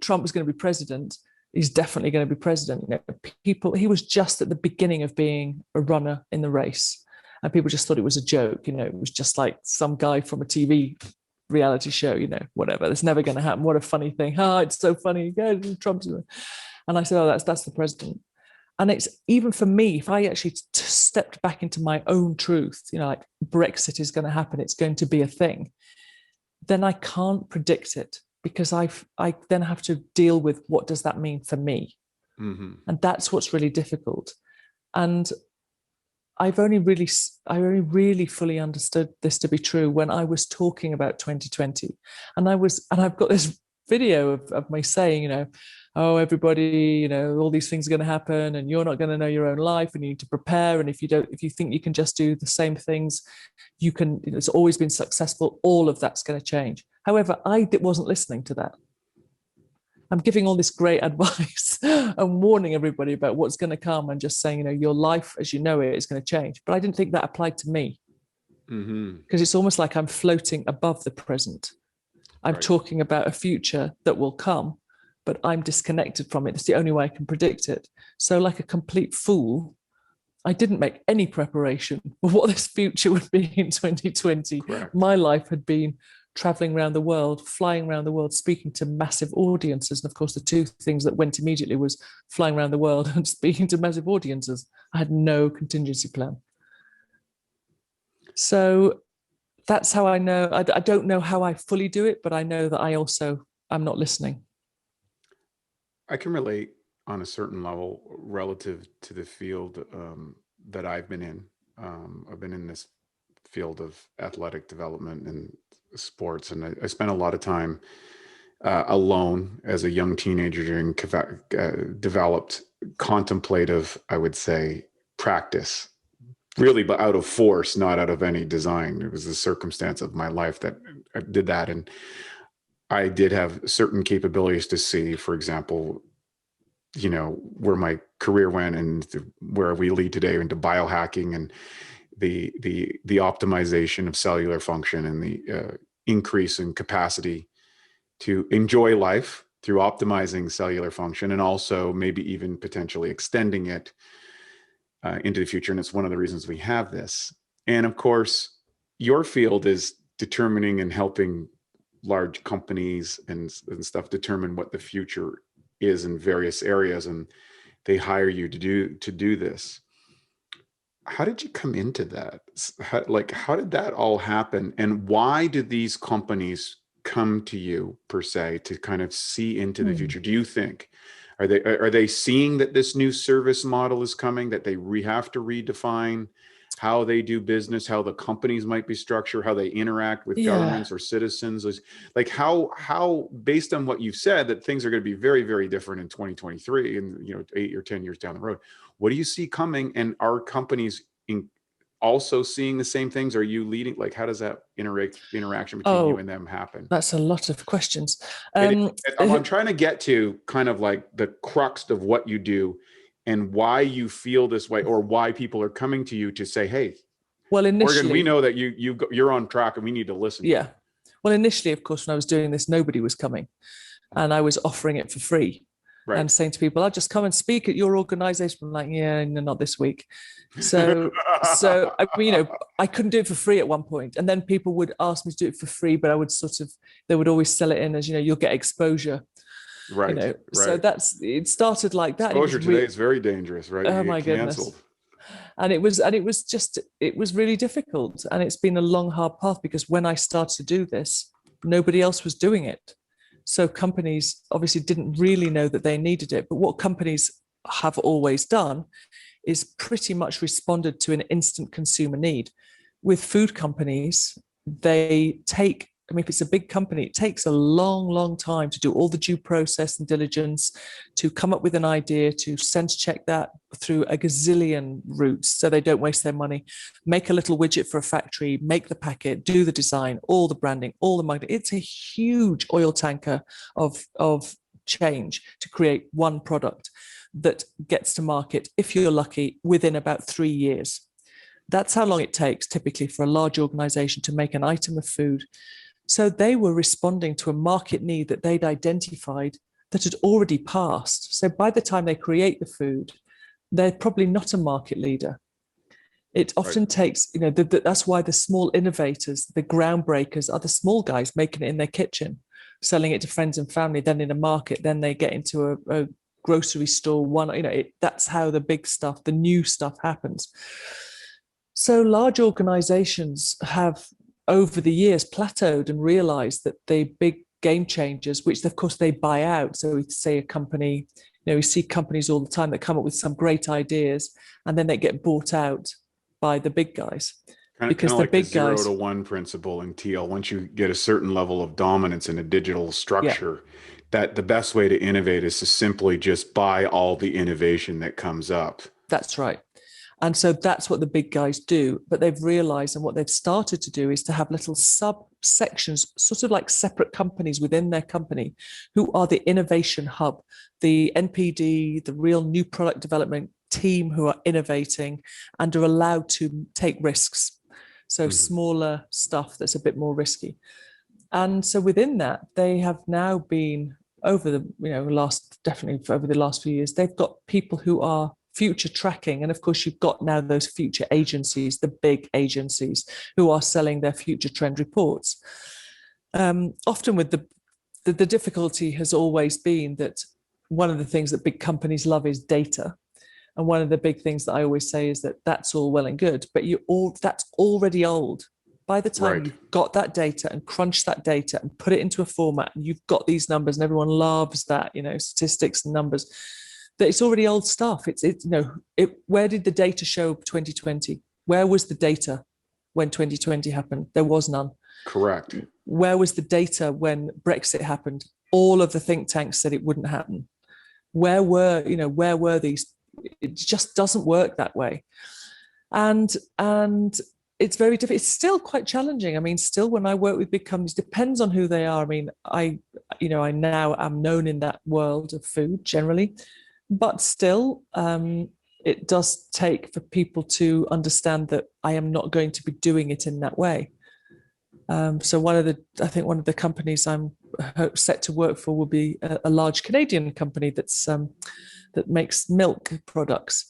Trump was going to be president. He's definitely going to be president. He was just at the beginning of being a runner in the race. And people just thought it was a joke. It was just like some guy from a TV reality show, whatever. That's never going to happen. What a funny thing. It's so funny. Yeah, Trump's. And I said, that's the president. And it's even for me, if I actually stepped back into my own truth, like Brexit is going to happen, it's going to be a thing, then I can't predict it because I then have to deal with what does that mean for me? Mm-hmm. And that's what's really difficult. And I only really fully understood this to be true when I was talking about 2020, and I've got this video of me saying, oh, everybody, all these things are going to happen, and you're not going to know your own life, and you need to prepare. And if you think you can just do the same things, it's always been successful. All of that's going to change. However, I wasn't listening to that. I'm giving all this great advice and warning everybody about what's going to come, and just saying, your life as you know it is going to change. But I didn't think that applied to me, because it's almost like I'm floating above the present. I'm talking about a future that will come, but I'm disconnected from it. It's the only way I can predict it. So like a complete fool, I didn't make any preparation for what this future would be in 2020. Correct. My life had been traveling around the world, flying around the world, speaking to massive audiences. And of course, the two things that went immediately was flying around the world and speaking to massive audiences. I had no contingency plan. So that's how I know. I don't know how I fully do it, but I know that I'm not listening. I can relate on a certain level relative to the field that I've been in. I've been in this field of athletic development and sports, and I spent a lot of time alone as a young teenager during developed contemplative, I would say, practice. Really, but out of force, not out of any design. It was the circumstance of my life that I did that. And I did have certain capabilities to see, for example, where my career went and where we lead today into biohacking and the optimization of cellular function and the increase in capacity to enjoy life through optimizing cellular function, and also maybe even potentially extending it into the future. And it's one of the reasons we have this. And of course, your field is determining and helping large companies and stuff determine what the future is in various areas, and they hire you to do this. How did you come into that? How did that all happen? And why do these companies come to you per se to kind of see into the future? Do you think, are they seeing that this new service model is coming, that they have to redefine how they do business, how the companies might be structured, how they interact with governments or citizens? Like how based on what you've said, that things are going to be very, very different in 2023 and 8 or 10 years down the road. What do you see coming? And are companies also seeing the same things? Are you leading? Like, how does that interaction between you and them happen? That's a lot of questions. I'm trying to get to kind of like the crux of what you do and why you feel this way, or why people are coming to you to say, hey, well, initially, Morgaine, we know that you're on track and we need to listen. Yeah. Well, initially, of course, when I was doing this, nobody was coming, and I was offering it for free. Right. And saying to people, I'll just come and speak at your organization. I'm like, yeah, no, not this week. So I mean, I couldn't do it for free at one point. And then people would ask me to do it for free, but I would they would always sell it in as, you'll get exposure. Right. Right. So it started like that. Exposure today is very dangerous, right? Oh my goodness. And it was really difficult. And it's been a long, hard path, because when I started to do this, nobody else was doing it. So companies obviously didn't really know that they needed it. But what companies have always done is pretty much responded to an instant consumer need. With food companies, if it's a big company, it takes a long, long time to do all the due process and diligence, to come up with an idea, to sense check that through a gazillion routes so they don't waste their money, make a little widget for a factory, make the packet, do the design, all the branding, all the marketing. It's a huge oil tanker of change to create one product that gets to market, if you're lucky, within about 3 years. That's how long it takes typically for a large organization to make an item of food. So they were responding to a market need that they'd identified that had already passed. So by the time they create the food, they're probably not a market leader. It often takes, that's why the small innovators, the groundbreakers, are the small guys making it in their kitchen, selling it to friends and family, then in a market, then they get into a grocery store. That's how the big stuff, the new stuff happens. So large organizations have, over the years, plateaued and realized that the big game changers, which of course they buy out. So we say a company, we see companies all the time that come up with some great ideas and then they get bought out by the big guys. Kind Because of the like the big guys, 0 to 1 principle in teal. Once you get a certain level of dominance in a digital yeah, structure, that the best way to innovate is to simply just buy all the innovation that comes up. that's right. And so that's what the big guys do. But they've realized, and what they've started to do is to have little subsections, sort of like separate companies within their company, who are the innovation hub, the NPD, the real new product development team who are innovating and are allowed to take risks. So smaller stuff that's a bit more risky. And so within that, they have now been over the, definitely over the last few years, they've got people who are future tracking. And of course, you've got now those future agencies, the big agencies who are selling their future trend reports. Often with the difficulty has always been that one of the things that big companies love is data. And one of the big things that I always say is that that's all well and good, but that's already old. By the time you've got that data and crunched that data and put it into a format, and you've got these numbers, and everyone loves that, statistics and numbers, that it's already old stuff. Where did the data show 2020? Where was the data when 2020 happened? There was none. Correct. Where was the data when Brexit happened? All of the think tanks said it wouldn't happen. Where were these? It just doesn't work that way. And it's very difficult. It's still quite challenging. I mean, still when I work with big companies, depends on who they are. I mean, I now am known in that world of food generally, but still, it does take for people to understand that I am not going to be doing it in that way. So I think one of the companies I'm set to work for will be a large Canadian company that makes milk products.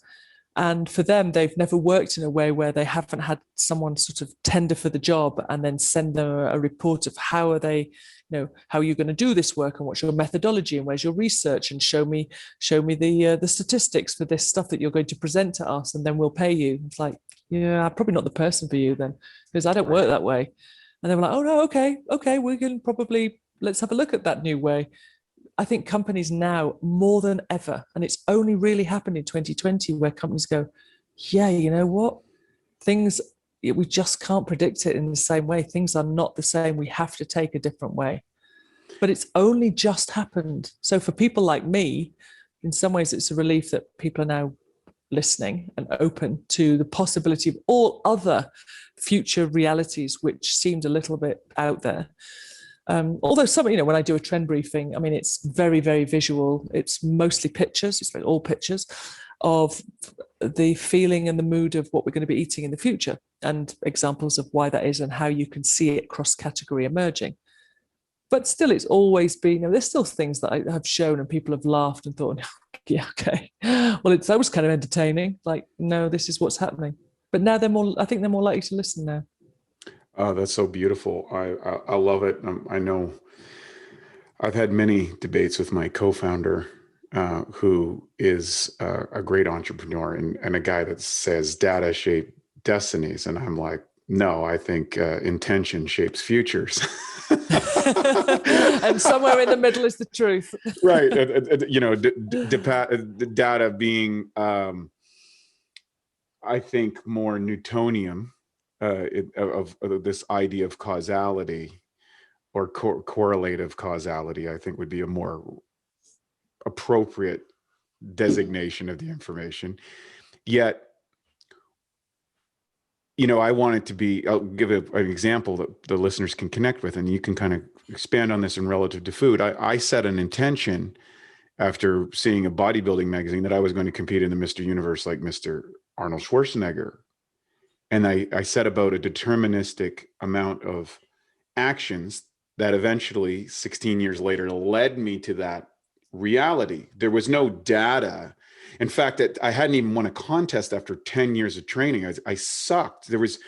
And for them, they've never worked in a way where they haven't had someone sort of tender for the job and then send them a report of how are you going to do this work and what's your methodology and where's your research and show me the statistics for this stuff that you're going to present to us and then we'll pay you. It's like, yeah, I'm probably not the person for you then because I don't work that way. And they were like, oh no, okay, we can let's have a look at that new way. I think companies now more than ever, and it's only really happened in 2020 where companies go, yeah, you know what? We just can't predict it in the same way. Things are not the same. We have to take a different way. But it's only just happened. So for people like me, in some ways, it's a relief that people are now listening and open to the possibility of all other future realities, which seemed a little bit out there. Although when I do a trend briefing, I mean, it's very, very visual. It's mostly pictures. It's like all pictures of the feeling and the mood of what we're going to be eating in the future and examples of why that is and how you can see it cross-category emerging. But still, it's always been, there's still things that I have shown and people have laughed and thought, yeah, okay. Well, that was kind of entertaining. Like, no, this is what's happening. But now I think they're more likely to listen now. Oh, that's so beautiful. I love it. I know I've had many debates with my co-founder, who is a great entrepreneur and a guy that says data shape destinies. And I'm like, no, I think intention shapes futures. And somewhere in the middle is the truth. Right. Data being, I think, more Newtonian. Of this idea of causality or correlative causality, I think would be a more appropriate designation of the information. Yet, I want it to be, I'll give an example that the listeners can connect with, and you can kind of expand on this in relative to food. I set an intention after seeing a bodybuilding magazine that I was going to compete in the Mr. Universe like Mr. Arnold Schwarzenegger. And I set about a deterministic amount of actions that eventually, 16 years later, led me to that reality. There was no data. In fact, I hadn't even won a contest after 10 years of training. I sucked. There was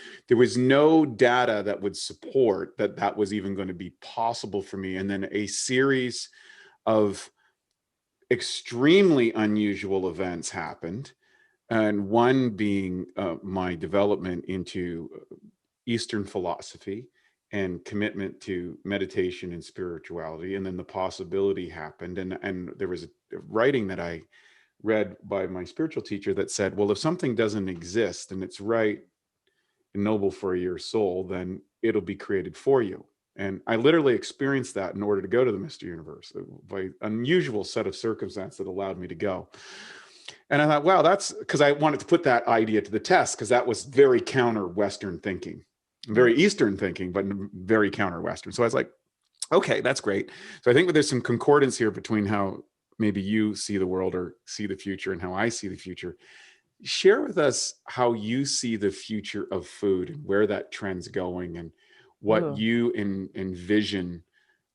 no data that would support that was even going to be possible for me. And then a series of extremely unusual events happened. And one being my development into Eastern philosophy and commitment to meditation and spirituality. And then the possibility happened. And there was a writing that I read by my spiritual teacher that said, well, if something doesn't exist and it's right and noble for your soul, then it'll be created for you. And I literally experienced that in order to go to the Mr. Universe, by unusual set of circumstances that allowed me to go. And I thought, wow, that's because I wanted to put that idea to the test, because that was very counter Western thinking, very Eastern thinking, but very counter Western. So I was like, okay, that's great. So I think that there's some concordance here between how maybe you see the world or see the future and how I see the future. Share with us how you see the future of food and where that trend's going, and what you envision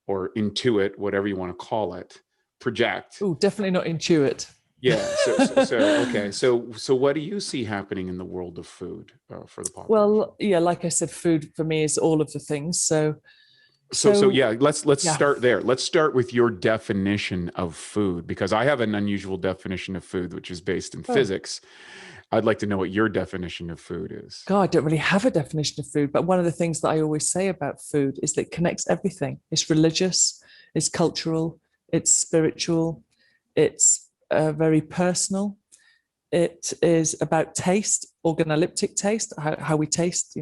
or intuit, whatever you want to call it, project. Oh, definitely not intuit. Yeah. Okay. So what do you see happening in the world of food for the population? Well, yeah, like I said, food for me is all of the things. So yeah, let's start there. Let's start with your definition of food, because I have an unusual definition of food, which is based in physics. I'd like to know what your definition of food is. God, I don't really have a definition of food, but one of the things that I always say about food is that it connects everything. It's religious, it's cultural, it's spiritual, it's very personal. It is about taste, organoleptic taste, how we taste,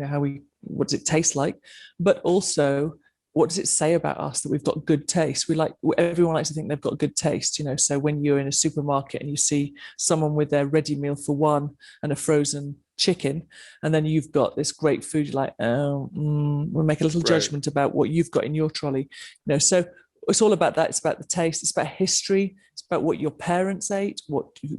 what does it taste like? But also, what does it say about us that we've got good taste? Everyone likes to think they've got good taste, So when you're in a supermarket and you see someone with their ready meal for one and a frozen chicken, and then you've got this great food, you're like, we'll make a little judgment about what you've got in your trolley, So it's all about that. It's about the taste. It's about history. It's about what your parents ate,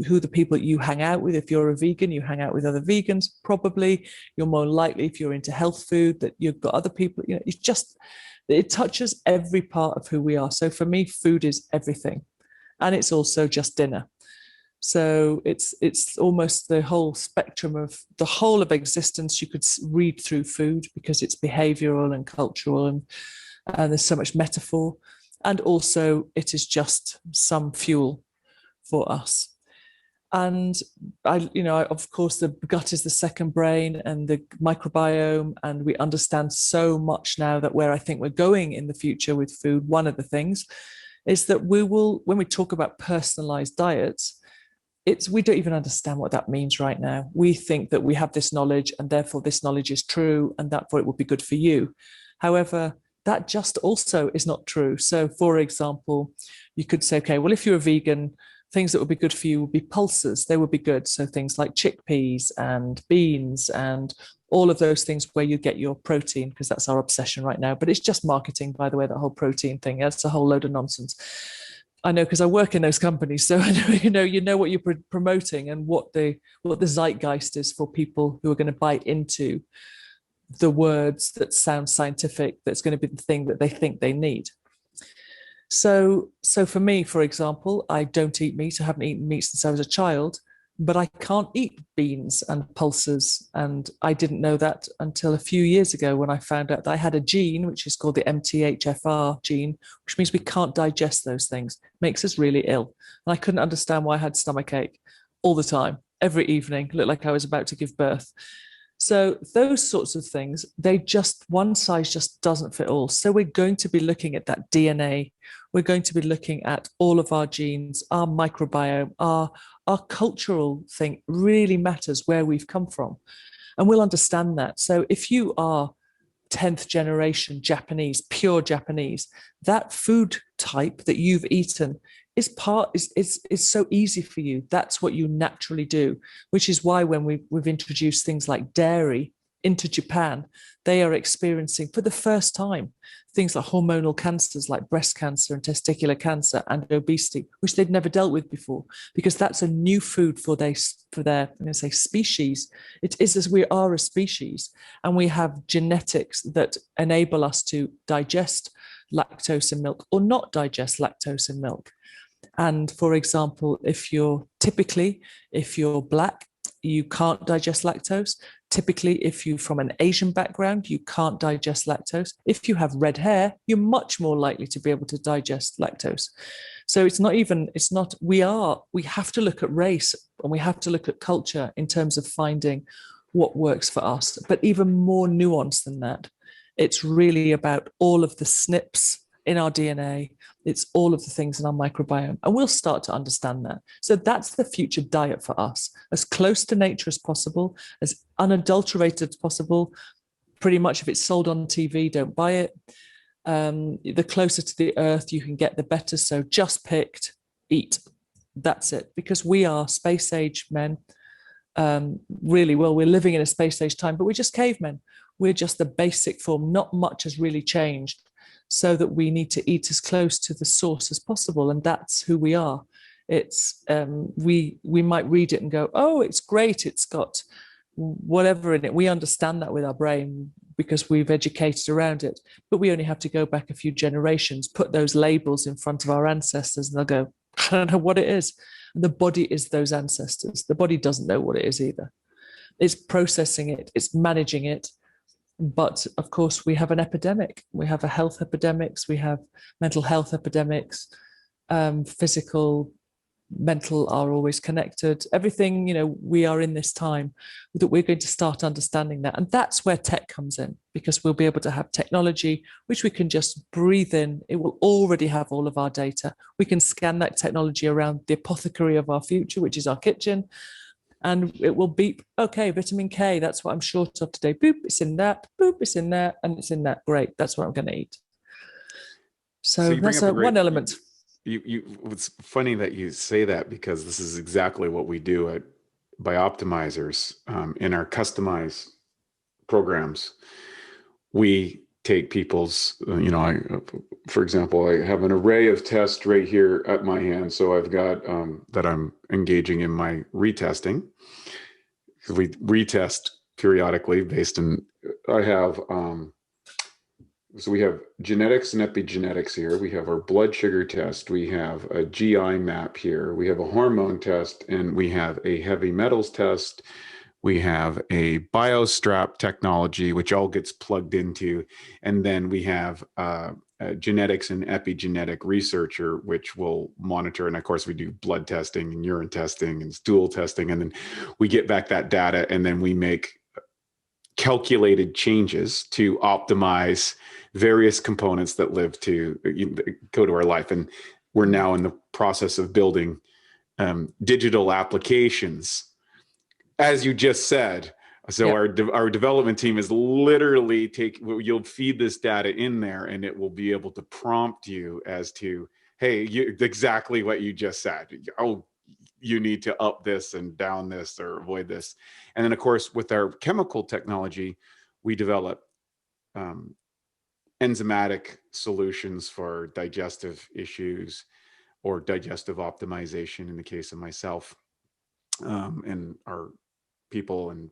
who the people that you hang out with. If you're a vegan, you hang out with other vegans. Probably you're more likely, if you're into health food, that you've got other people. It touches every part of who we are. So for me, food is everything, and it's also just dinner. So it's almost the whole spectrum of the whole of existence. You could read through food, because it's behavioral and cultural, and there's so much metaphor. And also, it is just some fuel for us. And of course, the gut is the second brain, and the microbiome. And we understand so much now that where I think we're going in the future with food, one of the things is that when we talk about personalized diets, we don't even understand what that means right now. We think that we have this knowledge, and therefore this knowledge is true, and therefore it will be good for you. However, that just also is not true. So, for example, you could say, okay, well, if you're a vegan, things that would be good for you would be pulses. They would be good. So things like chickpeas and beans and all of those things where you get your protein, because that's our obsession right now. But it's just marketing, by the way, that whole protein thing. That's a whole load of nonsense. I know, because I work in those companies, so I know you know what you're promoting and what the zeitgeist is for people who are going to buy into the words that sound scientific. That's going to be the thing that they think they need. So for me, for example, I don't eat meat. I haven't eaten meat since I was a child, but I can't eat beans and pulses. And I didn't know that until a few years ago, when I found out that I had a gene, which is called the MTHFR gene, which means we can't digest those things. It makes us really ill. And I couldn't understand why I had stomachache all the time, every evening, looked like I was about to give birth. So those sorts of things, one size just doesn't fit all. So we're going to be looking at that DNA. We're going to be looking at all of our genes, our microbiome, our cultural thing really matters, where we've come from. And we'll understand that. So if you are 10th generation Japanese, pure Japanese, that food type that you've eaten is so easy for you. That's what you naturally do, which is why when we've introduced things like dairy into Japan, they are experiencing for the first time things like hormonal cancers like breast cancer and testicular cancer and obesity, which they'd never dealt with before, because that's a new food for their I'm going to say species. It is, as we are a species, and we have genetics that enable us to digest lactose in milk or not digest lactose in milk. And for example, if you're black, you can't digest lactose. Typically, if you're from an Asian background, you can't digest lactose. If you have red hair, you're much more likely to be able to digest lactose. So we have to look at race, and we have to look at culture in terms of finding what works for us. But even more nuanced than that, it's really about all of the SNPs in our DNA. It's all of the things in our microbiome. And we'll start to understand that. So that's the future diet for us, as close to nature as possible, as unadulterated as possible. Pretty much if it's sold on TV, don't buy it. The closer to the earth you can get, the better. So just picked, eat. That's it. Because we are space age men. Really, well, we're living in a space age time, but we're just cavemen. We're just the basic form. Not much has really changed, so that we need to eat as close to the source as possible. And that's who we are. It's we might read it and go, oh, it's great. It's got whatever in it. We understand that with our brain because we've educated around it. But we only have to go back a few generations, put those labels in front of our ancestors, and they'll go, I don't know what it is. And the body is those ancestors. The body doesn't know what it is either. It's processing it. It's managing it. But of course, we have an epidemic. We have a health epidemics. We have mental health epidemics. Physical, mental are always connected. Everything, we are in this time that we're going to start understanding that. And that's where tech comes in, because we'll be able to have technology, which we can just breathe in. It will already have all of our data. We can scan that technology around the apothecary of our future, which is our kitchen. And it will beep, okay, vitamin K, that's what I'm short of today. Boop, it's in that. Boop, it's in there. And it's in that. Great, that's what I'm going to eat. So that's one element. It's funny that you say that, because this is exactly what we do at Bioptimizers in our customized programs. We take people's, for example, I have an array of tests right here at my hand. So I've got that I'm engaging in my retesting. We retest periodically based on, so we have genetics and epigenetics here. We have our blood sugar test. We have a GI map here. We have a hormone test, and we have a heavy metals test. We have a biostrap technology, which all gets plugged into. And then we have a genetics and epigenetic researcher, which will monitor. And of course, we do blood testing and urine testing and stool testing. And then we get back that data, and then we make calculated changes to optimize various components that live to go to our life. And we're now in the process of building digital applications, as you just said. So our development team is literally you'll feed this data in there, and it will be able to prompt you as to, hey, exactly what you just said. Oh, you need to up this and down this or avoid this. And then of course, with our chemical technology, we develop enzymatic solutions for digestive issues or digestive optimization in the case of myself, and our people, and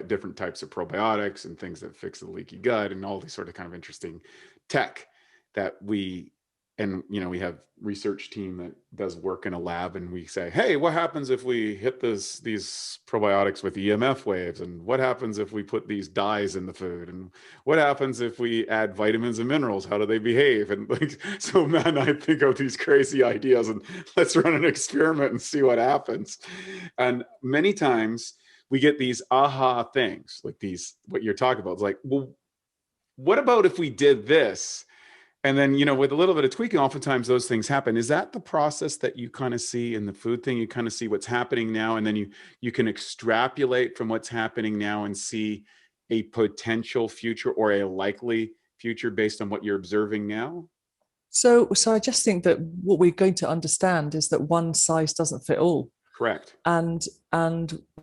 different types of probiotics and things that fix the leaky gut, and all these sort of kind of interesting tech that we have research team that does work in a lab, and we say, hey, what happens if we hit these probiotics with EMF waves? And what happens if we put these dyes in the food? And what happens if we add vitamins and minerals? How do they behave? And so man, I think of these crazy ideas, and let's run an experiment and see what happens. And many times we get these aha things, like what you're talking about. It's like, well, what about if we did this? And then, with a little bit of tweaking, oftentimes those things happen. Is that the process that you kind of see in the food thing? You kind of see what's happening now, and then you can extrapolate from what's happening now and see a potential future or a likely future based on what you're observing now? So I just think that what we're going to understand is that one size doesn't fit all. Correct. And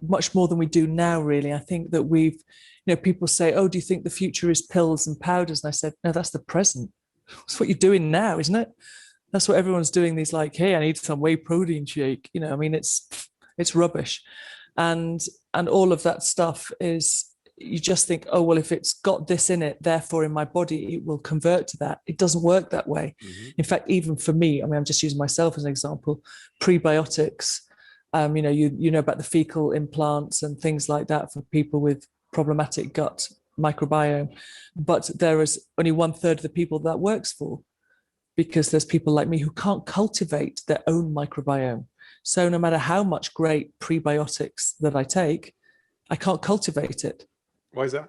much more than we do now, really. I think that people say, oh, do you think the future is pills and powders? And I said, no, that's the present. That's what you're doing now, isn't it? That's what everyone's doing. These like, hey, I need some whey protein shake. It's rubbish. And all of that stuff is, you just think, oh, well, if it's got this in it, therefore in my body, it will convert to that. It doesn't work that way. Mm-hmm. In fact, even for me, I'm just using myself as an example, prebiotics, you know about the fecal implants and things like that for people with problematic gut microbiome, but there is only 1/3 of the people that works for, because there's people like me who can't cultivate their own microbiome. So no matter how much great prebiotics that I take, I can't cultivate it. Why is that?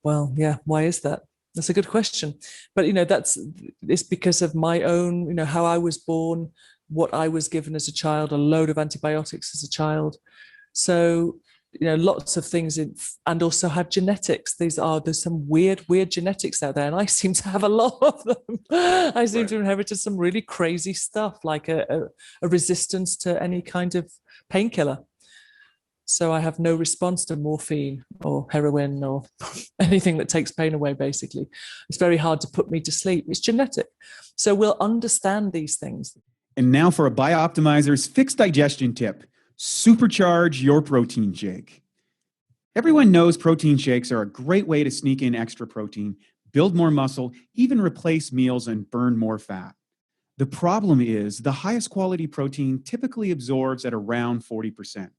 Well, yeah, why is that? That's a good question. But, it's because of my own, how I was born, what I was given as a child, a load of antibiotics as a child. So, lots of things and also have genetics. There's some weird genetics out there. And I seem to have a lot of them. I seem to inherit some really crazy stuff, like a resistance to any kind of painkiller. So I have no response to morphine or heroin or anything that takes pain away, basically. It's very hard to put me to sleep. It's genetic. So we'll understand these things. And now for a Bioptimizers fixed digestion tip: supercharge your protein shake. Everyone knows protein shakes are a great way to sneak in extra protein, build more muscle, even replace meals and burn more fat. The problem is the highest quality protein typically absorbs at around 40%.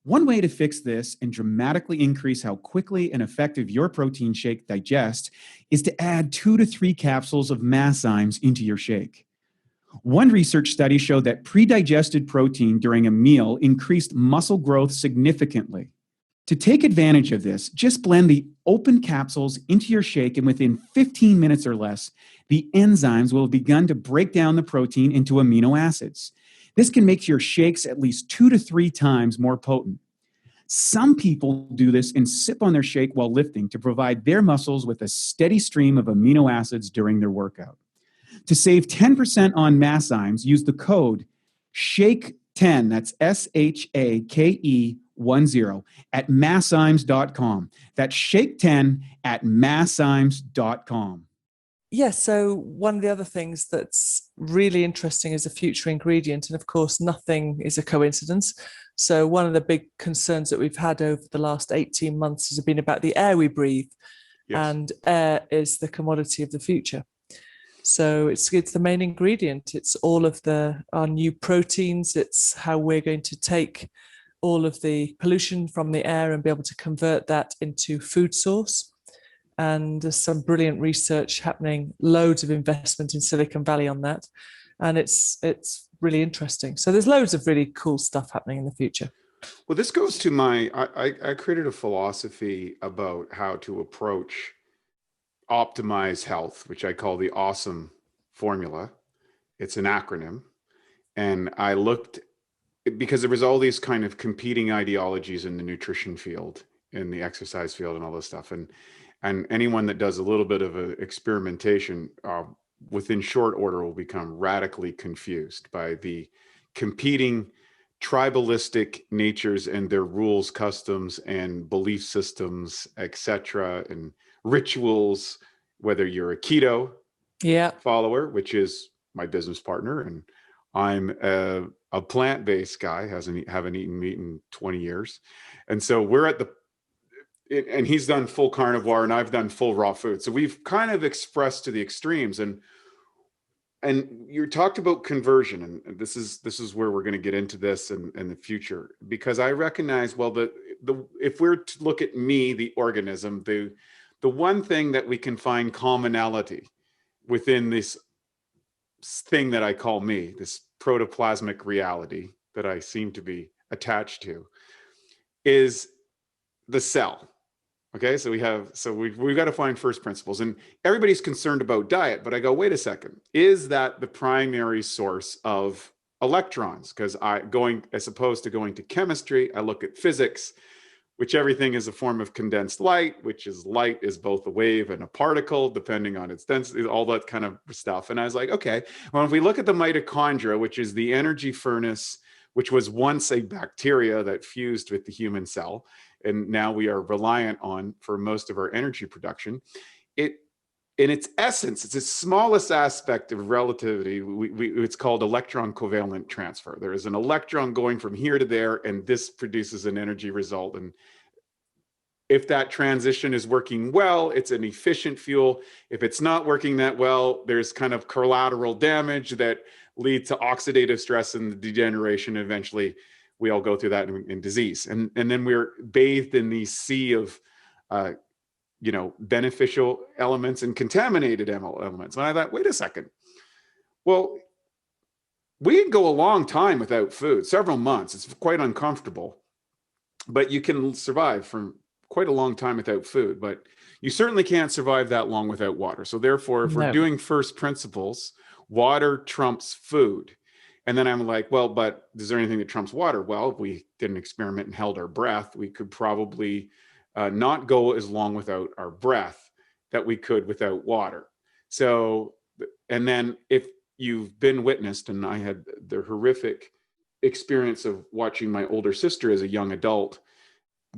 One way to fix this and dramatically increase how quickly and effective your protein shake digests is to add 2 to 3 capsules of masszymes into your shake. One research study showed that pre-digested protein during a meal increased muscle growth significantly. To take advantage of this, just blend the open capsules into your shake, and within 15 minutes or less, the enzymes will have begun to break down the protein into amino acids. This can make your shakes at least 2 to 3 times more potent. Some people do this and sip on their shake while lifting to provide their muscles with a steady stream of amino acids during their workout. To save 10% on masszymes, use the code SHAKE10, that's SHAKE10, at masszymes.com. That's SHAKE10 at masszymes.com. Yes, so one of the other things that's really interesting is a future ingredient. And of course, nothing is a coincidence. So one of the big concerns that we've had over the last 18 months has been about the air we breathe. Yes. And air is the commodity of the future. So it's the main ingredient. It's all of our new proteins. It's how we're going to take all of the pollution from the air and be able to convert that into food source. And there's some brilliant research happening, loads of investment in Silicon Valley on that. And it's really interesting. So there's loads of really cool stuff happening in the future. Well, this goes to I created a philosophy about how to approach optimize health, which I call the AWESOME formula. It's an acronym. And I looked, because there was all these kind of competing ideologies in the nutrition field, in the exercise field and all this stuff. And anyone that does a little bit of experimentation within short order will become radically confused by the competing tribalistic natures and their rules, customs, and belief systems, etc., and rituals, whether you're a keto follower, which is my business partner, and I'm a plant-based guy, haven't eaten meat in 20 years. And so we're at and he's done full carnivore and I've done full raw food. So we've kind of expressed to the extremes. And you talked about conversion, and this is where we're going to get into this in the future, because I recognize, well, if we're to look at me, the organism, the one thing that we can find commonality within this thing that I call me, this protoplasmic reality that I seem to be attached to, is the cell. Okay, so we've got to find first principles, and everybody's concerned about diet, but I go, wait a second, is that the primary source of electrons? Because as opposed to going to chemistry, I look at physics, which everything is a form of condensed light, which is light is both a wave and a particle, depending on its density, all that kind of stuff. And I was like, okay, well, if we look at the mitochondria, which is the energy furnace, which was once a bacteria that fused with the human cell, and now we are reliant on for most of our energy production, in its essence, it's the smallest aspect of relativity. It's called electron covalent transfer. There is an electron going from here to there, and this produces an energy result. And if that transition is working well, it's an efficient fuel. If it's not working that well, there's kind of collateral damage that leads to oxidative stress and degeneration. Eventually, we all go through that in disease. And then we're bathed in the sea of beneficial elements and contaminated elements. And I thought, wait a second. Well, we can go a long time without food, several months. It's quite uncomfortable, but you can survive for quite a long time without food. But You certainly can't survive that long without water. So therefore, if we're No. doing first principles, water trumps food. And then I'm like, well, but is there anything that trumps water? Well, if we did an experiment and held our breath, we could probably not go as long without our breath that we could without water. So, and then if you've been witnessed, and I had the horrific experience of watching my older sister as a young adult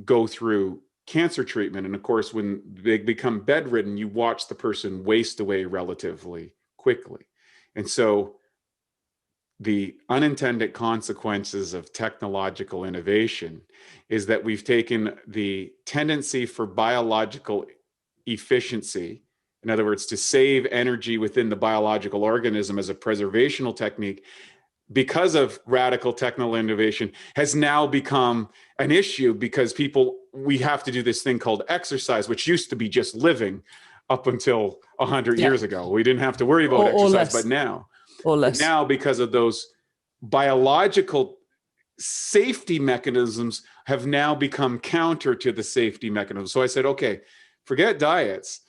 go through cancer treatment. And of course, when they become bedridden, you watch the person waste away relatively quickly. And so the unintended consequences of technological innovation is that we've taken the tendency for biological efficiency, in other words, to save energy within the biological organism as a preservational technique, because of radical technical innovation, has now become an issue because we have to do this thing called exercise, which used to be just living up until 100 years ago. We didn't have to worry about exercise, but now. Or less. But now, because of those biological safety mechanisms, have now become counter to the safety mechanisms. So I said, okay, forget diets.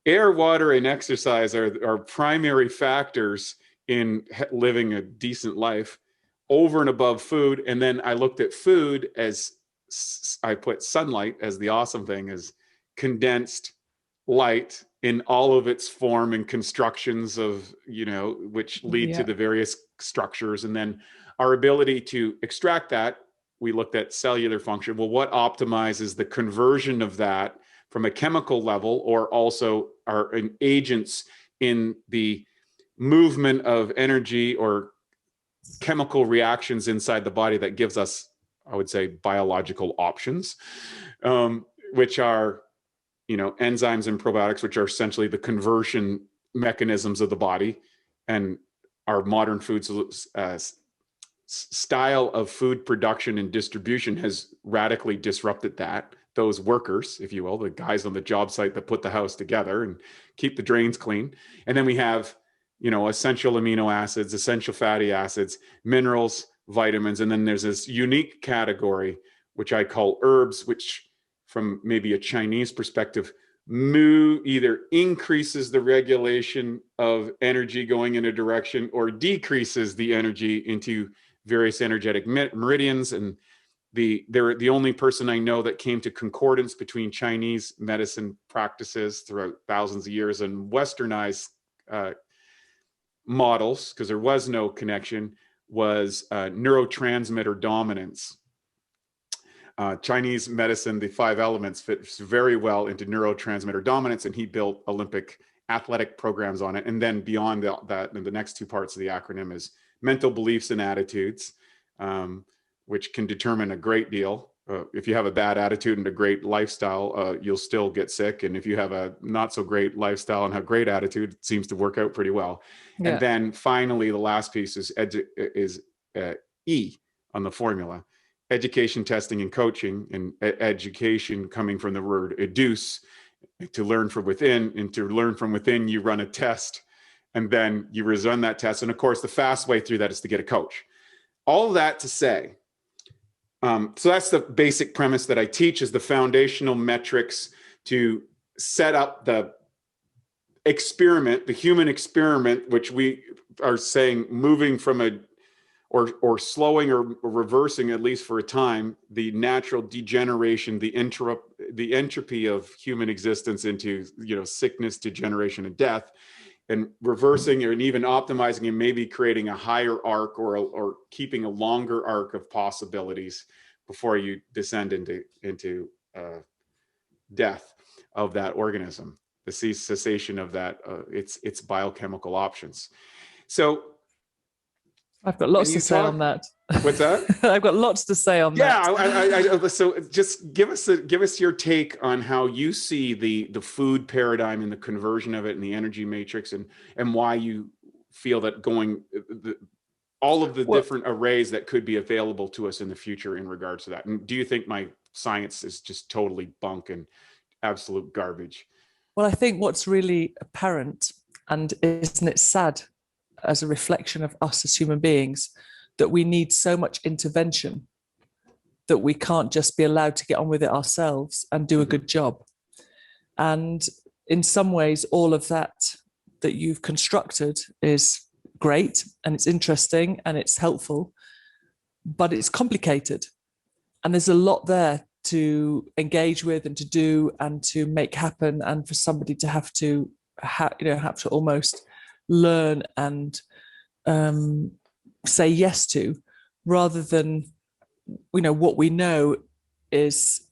Air, water, and exercise are primary factors in living a decent life over and above food. And then I looked at food as, I put sunlight as the awesome thing, as condensed light in all of its form and constructions of, which lead to the various structures. And then our ability to extract that, we looked at cellular function. Well, what optimizes the conversion of that from a chemical level, or also are agents in the movement of energy or chemical reactions inside the body that gives us, I would say, biological options, which are, enzymes and probiotics, which are essentially the conversion mechanisms of the body. And our modern food style of food production and distribution has radically disrupted that. Those workers, if you will, the guys on the job site that put the house together and keep the drains clean. And then we have, essential amino acids, essential fatty acids, minerals, vitamins. And then there's this unique category, which I call herbs, which from maybe a Chinese perspective, either increases the regulation of energy going in a direction or decreases the energy into various energetic meridians. And they're the only person I know that came to concordance between Chinese medicine practices throughout thousands of years and westernized models, because there was no connection, was neurotransmitter dominance. Chinese medicine, the 5 elements fits very well into neurotransmitter dominance, and he built Olympic athletic programs on it. And then beyond that, and the next 2 parts of the acronym is mental beliefs and attitudes, which can determine a great deal. If you have a bad attitude and a great lifestyle, you'll still get sick. And if you have a not so great lifestyle and a great attitude, it seems to work out pretty well. Yeah. And then finally, the last piece is E on the formula. Education, testing, and coaching, and education coming from the word educe, to learn from within, and to learn from within, you run a test, and then you run that test. And of course, the fast way through that is to get a coach. All of that to say, so that's the basic premise that I teach, is the foundational metrics to set up the experiment, the human experiment, which we are saying moving from or slowing or reversing, at least for a time, the natural degeneration, the entropy of human existence into, sickness, degeneration, and death, and reversing and even optimizing and maybe creating a higher arc or keeping a longer arc of possibilities before you descend into death of that organism, the cessation of that, its biochemical options. So I've got lots to say on that. What's that? I've got lots to say on that. Yeah. So just give us your take on how you see the food paradigm and the conversion of it and the energy matrix, and why you feel that all of the different arrays that could be available to us in the future in regards to that. And do you think my science is just totally bunk and absolute garbage? Well, I think what's really apparent, and isn't it sad as a reflection of us as human beings, that we need so much intervention that we can't just be allowed to get on with it ourselves and do a good job. And in some ways, all of that you've constructed is great and it's interesting and it's helpful, but it's complicated. And there's a lot there to engage with and to do and to make happen, and for somebody to have to almost learn and say yes to, rather than, what we know is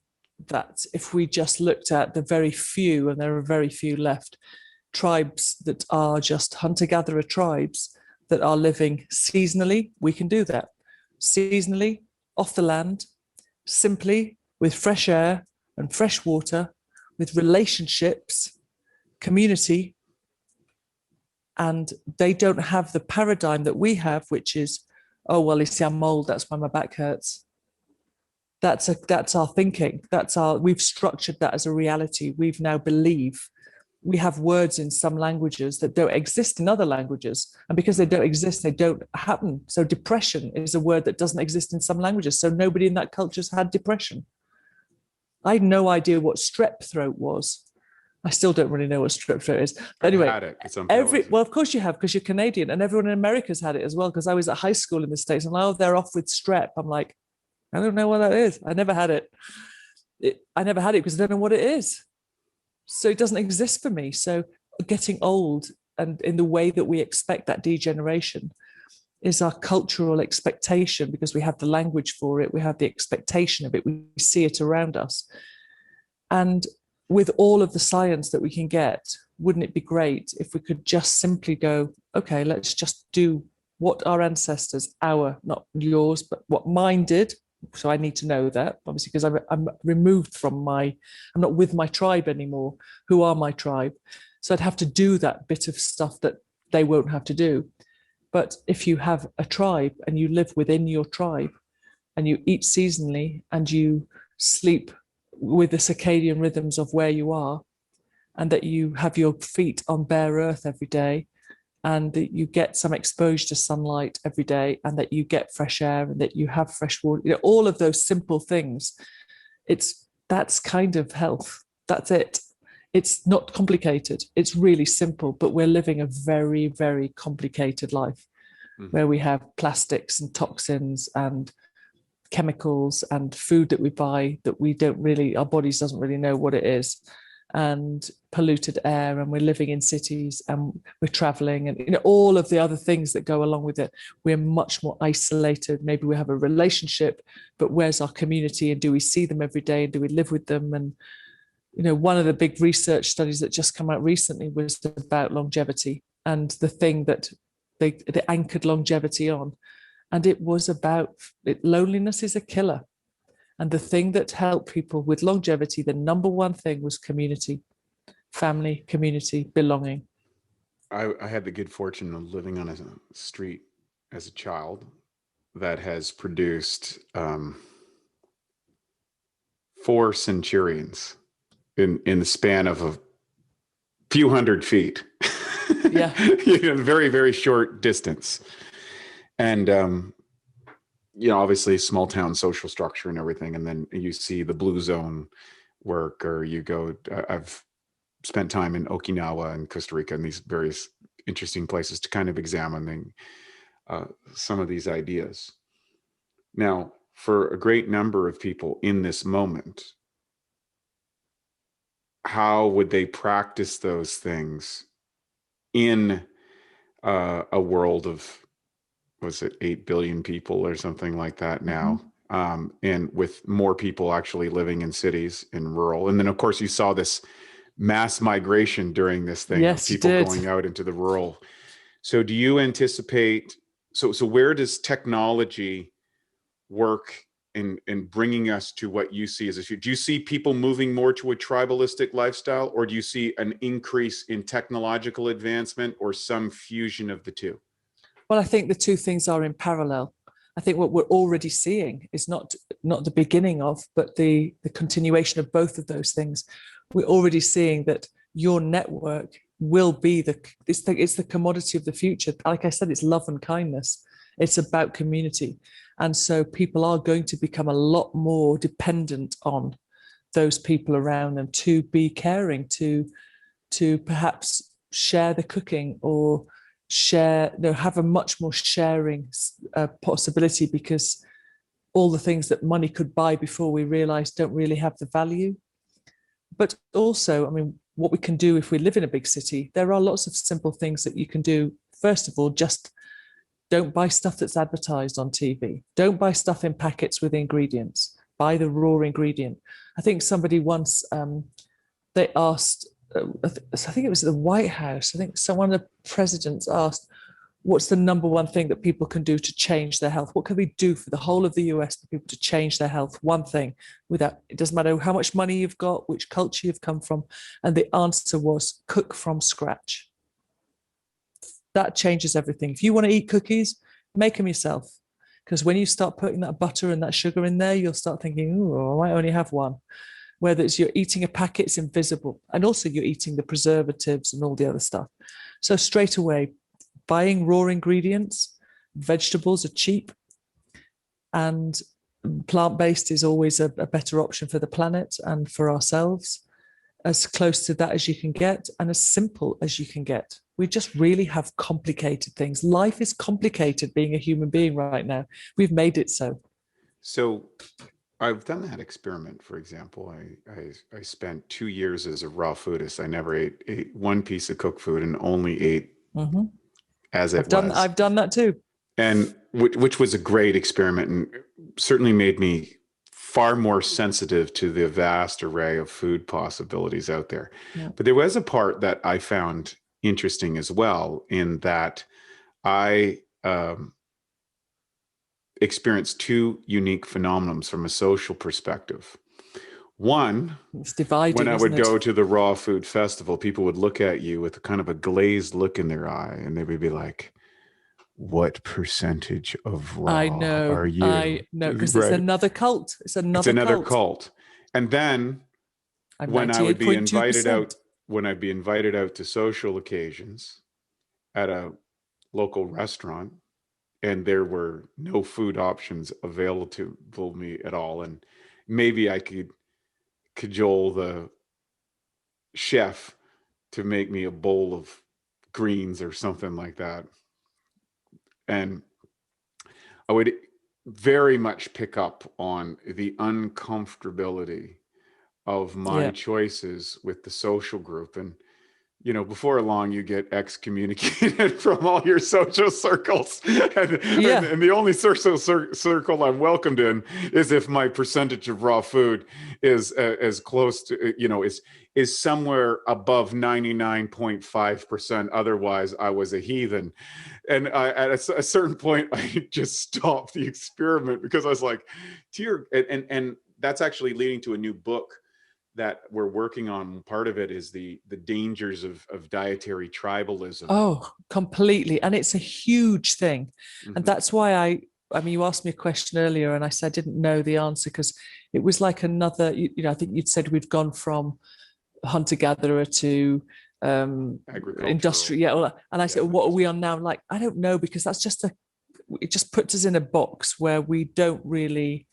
that if we just looked at the very few, and there are very few left, tribes that are just hunter-gatherer tribes that are living seasonally, we can do that. Seasonally, off the land, simply, with fresh air and fresh water, with relationships, community, and they don't have the paradigm that we have, which is, oh, well, you see, I'm old, that's why my back hurts. That's our thinking. We've structured that as a reality. We've now believe we have words in some languages that don't exist in other languages. And because they don't exist, they don't happen. So depression is a word that doesn't exist in some languages. So nobody in that culture's had depression. I had no idea what strep throat was. I still don't really know what strep throat is. But anyway, had it. Well, of course you have, because you're Canadian, and everyone in America's had it as well. Because I was at high school in the States, and they're off with strep. I'm like, I don't know what that is. I never had it. I never had it because I don't know what it is. So it doesn't exist for me. So getting old, and in the way that we expect that degeneration, is our cultural expectation, because we have the language for it, we have the expectation of it, we see it around us. And with all of the science that we can get, wouldn't it be great if we could just simply go, okay, let's just do what our ancestors, not yours, but what mine did. So I need to know that, obviously, because I'm removed from I'm not with my tribe anymore. Who are my tribe? So I'd have to do that bit of stuff that they won't have to do. But if you have a tribe and you live within your tribe and you eat seasonally and you sleep with the circadian rhythms of where you are, and that you have your feet on bare earth every day, and that you get some exposure to sunlight every day, and that you get fresh air, and that you have fresh water, all of those simple things, that's kind of health. That's it. It's not complicated. It's really simple, but we're living a very, very complicated life where we have plastics and toxins and chemicals and food that we buy that our bodies doesn't really know what it is, and polluted air, and we're living in cities, and we're traveling, and all of the other things that go along with it. We're much more isolated. Maybe we have a relationship, but where's our community, and do we see them every day, and do we live with them? And one of the big research studies that just come out recently was about longevity, and the thing that they anchored longevity on, and it was about loneliness is a killer. And the thing that helped people with longevity, the number one thing, was community, family, community, belonging. I had the good fortune of living on a street as a child that has produced 4 centurions in the span of a few hundred feet. Yeah. Very, very short distance. And, obviously small town social structure and everything. And then you see the blue zone work, or you go, I've spent time in Okinawa and Costa Rica and these various interesting places to kind of examine some of these ideas. Now, for a great number of people in this moment, how would they practice those things in a world of, was it 8 billion people or something like that now? And with more people actually living in cities and rural. And then of course you saw this mass migration during this thing, yes, of people going out into the rural. So do you anticipate, so where does technology work in bringing us to what you see as a future? Do you see people moving more to a tribalistic lifestyle, or do you see an increase in technological advancement, or some fusion of the two? Well, I think the two things are in parallel. I think what we're already seeing is not the beginning of, but the continuation of both of those things. We're already seeing that your network will be it's the commodity of the future. Like I said, it's love and kindness. It's about community. And so people are going to become a lot more dependent on those people around them, to be caring, to perhaps share the cooking, or share, have a much more sharing possibility, because all the things that money could buy before, we realize don't really have the value. But also, I mean, what we can do if we live in a big city, there are lots of simple things that you can do. First of all, just don't buy stuff that's advertised on TV. Don't buy stuff in packets with ingredients. Buy the raw ingredient. I think somebody once, they asked, I think it was the White House, I think one of the presidents asked, what's the number one thing that people can do to change their health? What can we do for the whole of the US for people to change their health? One thing, without, it doesn't matter how much money you've got, which culture you've come from. And the answer was cook from scratch. That changes everything. If you want to eat cookies, make them yourself. Because when you start putting that butter and that sugar in there, you'll start thinking, oh, I might only have one. Whether it's you're eating a packet, it's invisible. And also you're eating the preservatives and all the other stuff. So straight away, buying raw ingredients, vegetables are cheap, and plant-based is always a better option for the planet and for ourselves. As close to that as you can get, and as simple as you can get. We just really have complicated things. Life is complicated being a human being right now. We've made it so. So I've done that experiment, for example. I spent 2 years as a raw foodist. I never ate one piece of cooked food and only ate as it was. I've done that too. And which was a great experiment, and certainly made me far more sensitive to the vast array of food possibilities out there. Yeah. But there was a part that I found interesting as well, in that I experienced two unique phenomenons from a social perspective. One, it's dividing, when I would go to the raw food festival, people would look at you with kind of a glazed look in their eye, and they would be like, what percentage of raw are you? I know, because it's another cult. It's another cult. And then when I would be invited out, when I'd be invited out to social occasions at a local restaurant, and there were no food options available to me at all, and maybe I could cajole the chef to make me a bowl of greens or something like that. And I would very much pick up on the uncomfortability of my choices with the social group. And, you know, before long, you get excommunicated from all your social circles. And the only social circle I'm welcomed in is if my percentage of raw food is as close to, you know, is somewhere above 99.5%. Otherwise, I was a heathen. And at a certain point, I just stopped the experiment, because I was like, and that's actually leading to a new book that we're working on. Part of it is the dangers of dietary tribalism. Oh, completely. And it's a huge thing. And that's why I mean, you asked me a question earlier and I said I didn't know the answer, because it was like another, you know, I think you'd said we'd gone from hunter-gatherer to industry, and I said, what are we on now? Like, I don't know, because that's just it just puts us in a box where we don't really,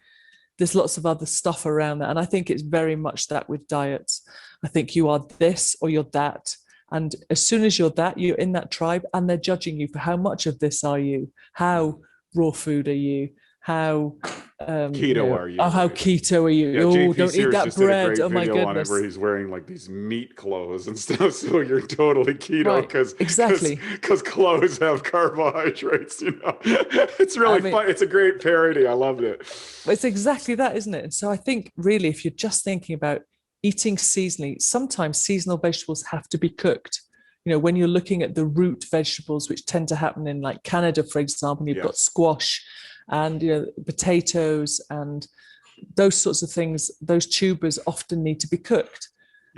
there's lots of other stuff around that. And I think it's very much that with diets. I think you are this or you're that, and as soon as you're that, you're in that tribe, and they're judging you for how much of this are you, how raw food are you, how keto are you? Oh, how keto are you? Oh, don't eat that bread. Oh my goodness! Where he's wearing like these meat clothes and stuff, so you're totally keto because because clothes have carbohydrates. You know, it's really fun. It's a great parody. I loved it. It's exactly that, isn't it? And so I think really, if you're just thinking about eating seasonally, sometimes seasonal vegetables have to be cooked. You know, when you're looking at the root vegetables, which tend to happen in like Canada, for example, you've got squash and, you know, potatoes and those sorts of things. Those tubers often need to be cooked.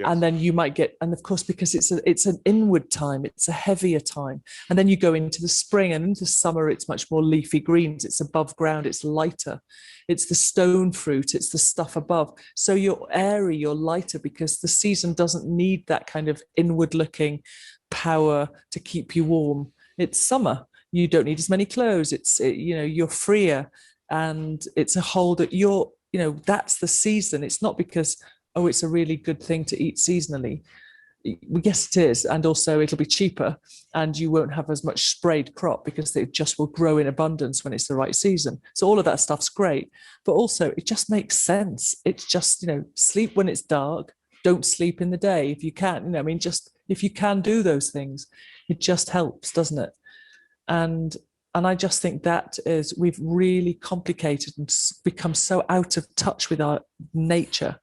And then you might get, and of course, because it's an inward time, it's a heavier time. And then you go into the spring and into summer, it's much more leafy greens. It's above ground, it's lighter. It's the stone fruit, it's the stuff above. So you're airy, you're lighter, because the season doesn't need that kind of inward looking power to keep you warm. It's summer. You don't need as many clothes. You know, you're freer, and it's a whole that you're, you know, that's the season. It's not because oh, it's a really good thing to eat seasonally. Yes, it is. And also it'll be cheaper and you won't have as much sprayed crop because it just will grow in abundance when it's the right season. So all of that stuff's great, but also it just makes sense. It's just, sleep when it's dark, don't sleep in the day if you can, I mean, just if you can do those things, it just helps, doesn't it? And I just think that is, we've really complicated and become so out of touch with our nature.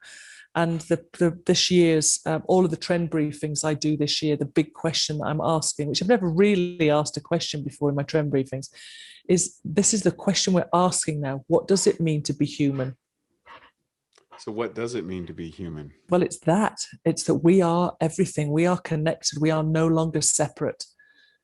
And this year's, all of the trend briefings I do this year, the big question that I'm asking, which I've never really asked a question before in my trend briefings, is this is the question we're asking now. What does it mean to be human? So what does it mean to be human? Well, it's that we are everything. We are connected. We are no longer separate.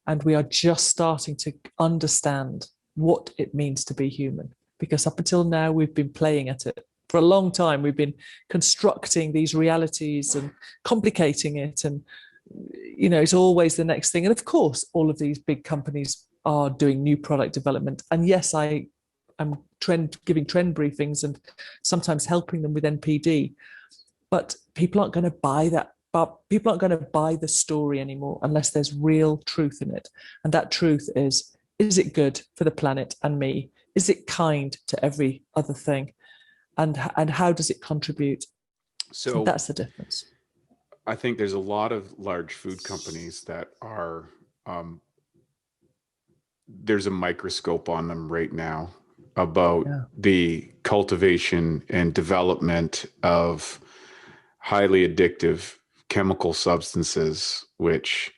And we are just starting to understand what it means to be human. Because up until now, we've been playing at it. For a long time, we've been constructing these realities and complicating it. And, it's always the next thing. And of course, all of these big companies are doing new product development. And yes, I'm giving trend briefings and sometimes helping them with NPD. But people aren't going to buy that. But people aren't going to buy the story anymore unless there's real truth in it. And that truth is it good for the planet and me? Is it kind to every other thing? And how does it contribute? So that's the difference. I think there's a lot of large food companies that are, there's a microscope on them right now about the cultivation and development of highly addictive chemical substances, which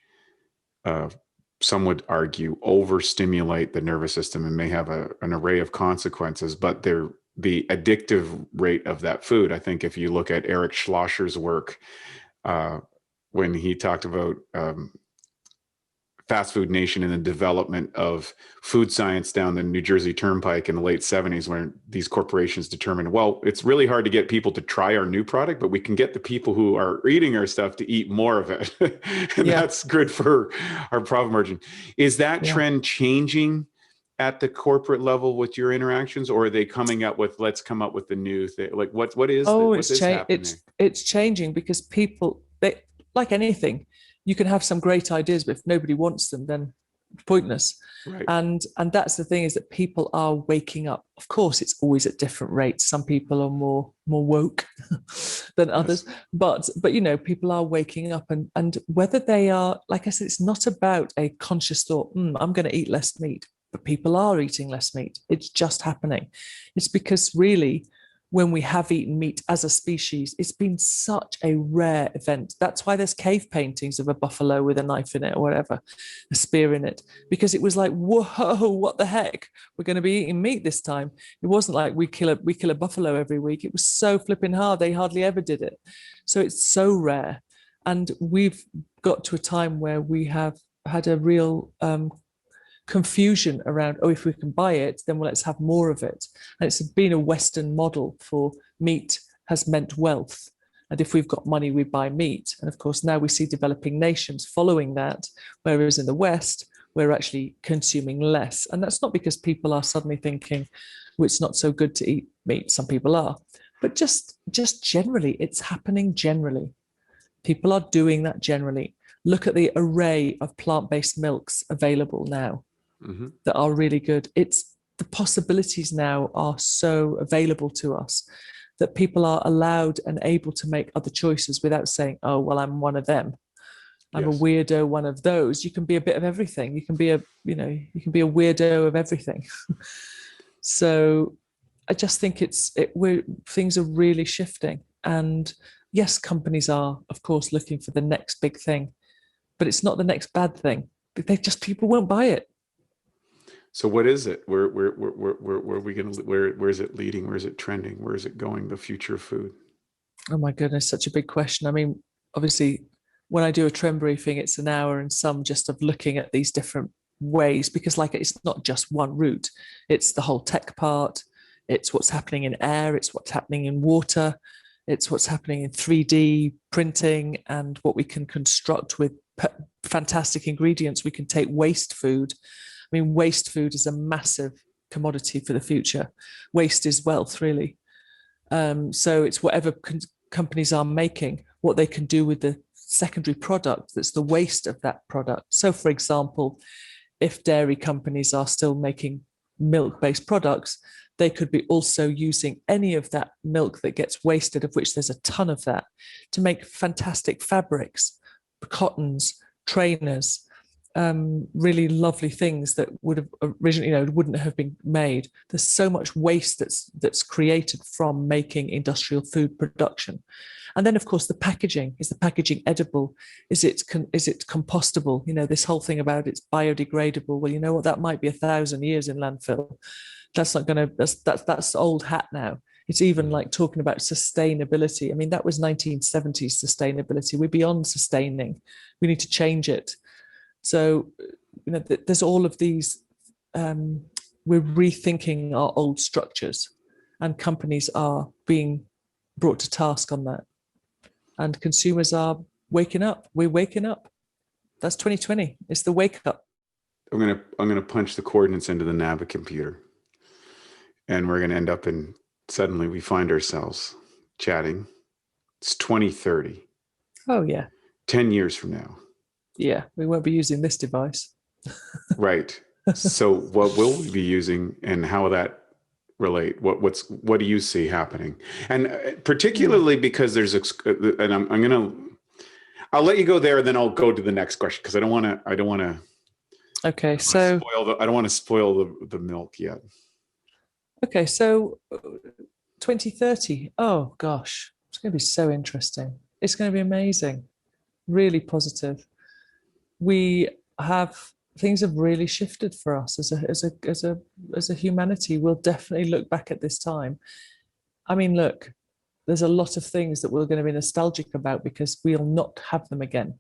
some would argue overstimulate the nervous system and may have an array of consequences, but the addictive rate of that food. I think if you look at Eric Schlosser's work, when he talked about fast food nation and the development of food science down the New Jersey Turnpike in the late 70s, when these corporations determined, well, it's really hard to get people to try our new product, but we can get the people who are eating our stuff to eat more of it. And that's good for our profit margin. Is that trend changing at the corporate level with your interactions, or are they coming up with, let's come up with the new thing? Like what is happening? It's changing because people, like anything, you can have some great ideas, but if nobody wants them, then pointless. Right. And that's the thing, is that people are waking up. Of course, it's always at different rates. Some people are more woke than others, but people are waking up, and whether they are, like I said, it's not about a conscious thought, I'm going to eat less meat, but people are eating less meat. It's just happening. It's because really, when we have eaten meat as a species, it's been such a rare event. That's why there's cave paintings of a buffalo with a knife in it or whatever, a spear in it, because it was like, whoa, what the heck? We're going to be eating meat this time. It wasn't like we kill a buffalo every week. It was so flipping hard. They hardly ever did it. So it's so rare. And we've got to a time where we have had a real confusion around, if we can buy it, then let's have more of it. And it's been a Western model for meat has meant wealth. And if we've got money, we buy meat. And of course, now we see developing nations following that, whereas in the West, we're actually consuming less. And that's not because people are suddenly thinking, well, it's not so good to eat meat. Some people are, but just generally, it's happening generally. People are doing that generally. Look at the array of plant-based milks available now. That are really good. It's the possibilities now are so available to us that people are allowed and able to make other choices without saying, oh, well, I'm one of them. I'm a weirdo, one of those. You can be a bit of everything. You can be a weirdo of everything. So I just think things are really shifting. And yes, companies are, of course, looking for the next big thing, but it's not the next bad thing. People won't buy it. So what is it? Where are we going to? Where is it leading? Where is it trending? Where is it going? The future of food. Oh my goodness, such a big question. I mean, obviously, when I do a trend briefing, it's an hour and some just of looking at these different ways, because it's not just one route. It's the whole tech part. It's what's happening in air. It's what's happening in water. It's what's happening in 3D printing and what we can construct with fantastic ingredients. We can take waste food. I mean, waste food is a massive commodity for the future. Waste is wealth, really. So it's whatever companies are making, what they can do with the secondary product that's the waste of that product. So, for example, if dairy companies are still making milk-based products, they could be also using any of that milk that gets wasted, of which there's a ton of that, to make fantastic fabrics, cottons, trainers, really lovely things that would have originally, wouldn't have been made. There's so much waste that's created from making industrial food production. And then, of course, the packaging. Is the packaging edible? Is it compostable? This whole thing about it's biodegradable. Well, you know what? That might be 1,000 years in landfill. That's not going to. That's old hat now. It's even like talking about sustainability. I mean, that was 1970s sustainability. We're beyond sustaining. We need to change it. So, there's all of these. We're rethinking our old structures, and companies are being brought to task on that. And consumers are waking up. We're waking up. That's 2020. It's the wake up. I'm gonna punch the coordinates into the NABA computer, and we're gonna end up in. Suddenly, we find ourselves chatting. It's 2030. Oh yeah. 10 years from now. Yeah, we won't be using this device. Right. So, what will we be using, and how will that relate? What do you see happening? And particularly because there's, and I'll let you go there, and then I'll go to the next question, because I don't want to. Okay, so I don't want to spoil the milk yet. Okay, so 2030. Oh gosh, it's going to be so interesting. It's going to be amazing. Really positive. Things have really shifted for us as a humanity. We'll definitely look back at this time. I mean, look, there's a lot of things that we're going to be nostalgic about because we'll not have them again.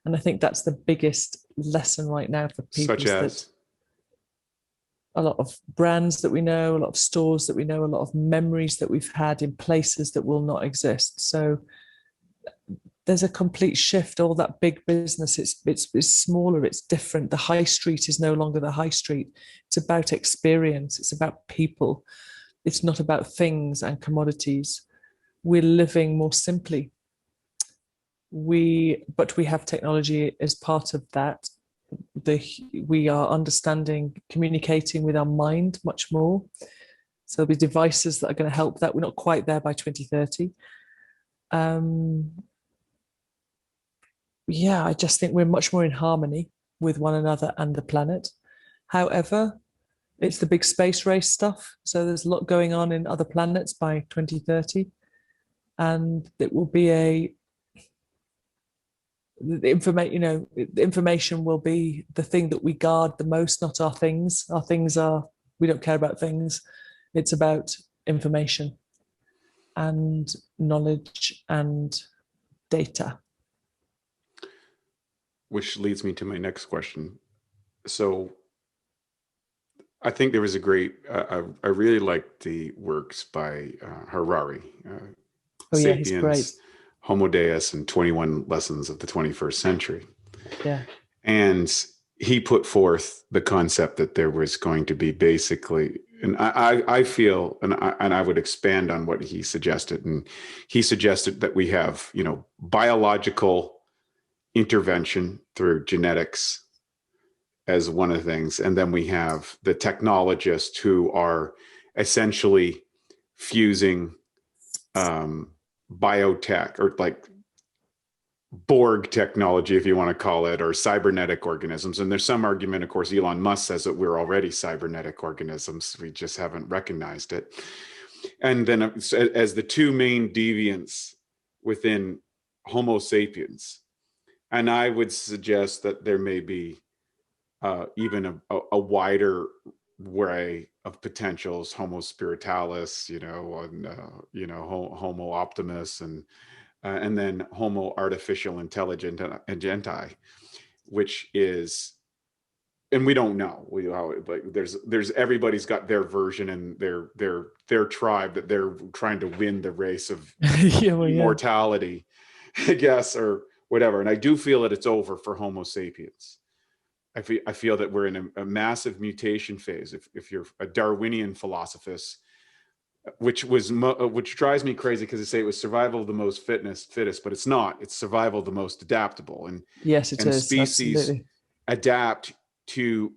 And I think that's the biggest lesson right now for people. Such as? A lot of brands that we know, a lot of stores that we know, a lot of memories that we've had in places that will not exist. So there's a complete shift. All that big business, it's smaller, it's different. The high street is no longer the high street. It's about experience. It's about people. It's not about things and commodities. We're living more simply. But we have technology as part of that. We are understanding, communicating with our mind much more. So there'll be devices that are going to help that. We're not quite there by 2030. Yeah, I just think we're much more in harmony with one another and the planet. However, it's the big space race stuff. So there's a lot going on in other planets by 2030. And it will be the information will be the thing that we guard the most, not our things. Our things we don't care about things. It's about information and knowledge and data. Which leads me to my next question. So I think there was a great, I really liked the works by Harari. Sapiens, he's great. Homo Deus and 21 Lessons of the 21st Century. Yeah. And he put forth the concept that there was going to be basically, and I feel, and I would expand on what he suggested. And he suggested that we have, biological intervention through genetics as one of the things. And then we have the technologists who are essentially fusing biotech, or like Borg technology, if you want to call it, or cybernetic organisms. And there's some argument, of course, Elon Musk says that we're already cybernetic organisms. We just haven't recognized it. And then as the two main deviants within Homo sapiens, and I would suggest that there may be even a wider array of potentials, Homo spiritualis, Homo optimus, and then Homo artificial intelligenti, which is, and we don't know. There's everybody's got their version and their tribe that they're trying to win the race of immortality, I guess, or whatever. And I do feel that it's over for Homo sapiens. I feel that we're in a massive mutation phase. If you're a Darwinian philosophist, which drives me crazy because they say it was survival of the most fittest, but it's not. It's survival of the most adaptable. And yes, it is. Species Absolutely. adapt to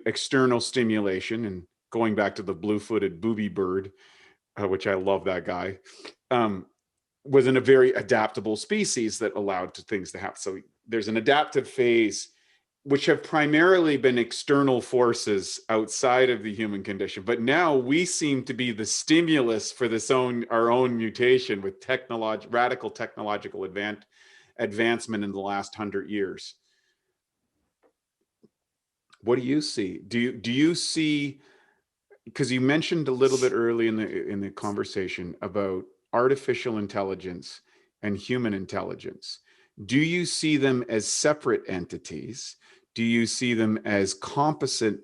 external stimulation. And going back to the blue-footed booby bird, which I love that guy, was in a very adaptable species that allowed things to happen. So there's an adaptive phase, which have primarily been external forces outside of the human condition. But now we seem to be the stimulus for our own mutation with radical technological advancement in the last 100 years. What do you see? Do you see, because you mentioned a little bit early in the conversation about artificial intelligence and human intelligence. Do you see them as separate entities? Do you see them as composite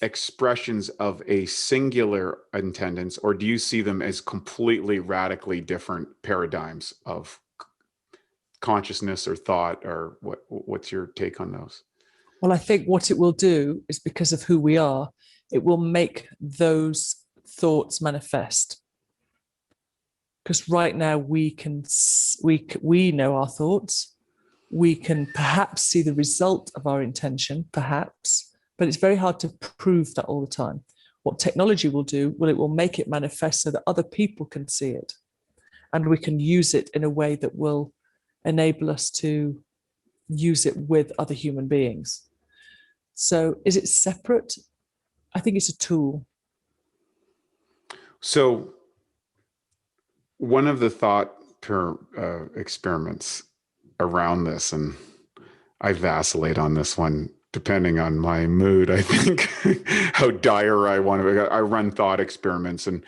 expressions of a singular intendence, or do you see them as completely radically different paradigms of consciousness or thought? Or what's your take on those? Well, I think what it will do is, because of who we are, it will make those thoughts manifest. Because right now we know our thoughts. We can perhaps see the result of our intention, perhaps, but it's very hard to prove that all the time. What technology will do, it will make it manifest so that other people can see it, and we can use it in a way that will enable us to use it with other human beings. So is it separate? I think it's a tool. So one of the thought experiments around this, and I vacillate on this one depending on my mood, I think, how dire I want to. I run thought experiments, and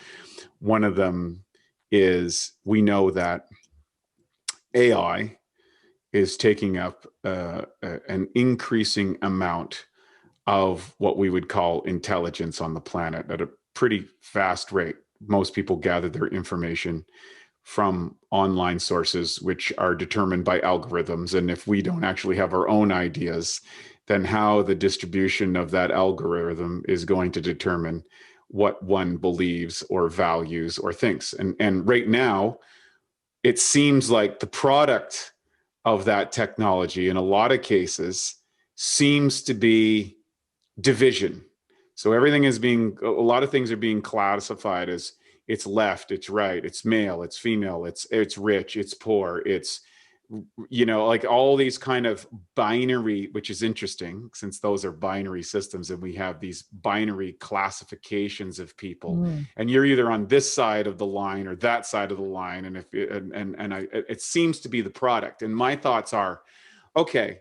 one of them is, we know that AI is taking up an increasing amount of what we would call intelligence on the planet at a pretty fast rate. Most people gather their information from online sources, which are determined by algorithms. And if we don't actually have our own ideas, then how the distribution of that algorithm is going to determine what one believes or values or thinks. And right now, it seems like the product of that technology, in a lot of cases, seems to be division. So everything is a lot of things are being classified as it's left, it's right, it's male, it's female, it's rich, it's poor, it's, like all these kind of binary, which is interesting since those are binary systems and we have these binary classifications of people, and you're either on this side of the line or that side of the line. And it seems to be the product. And my thoughts are, okay,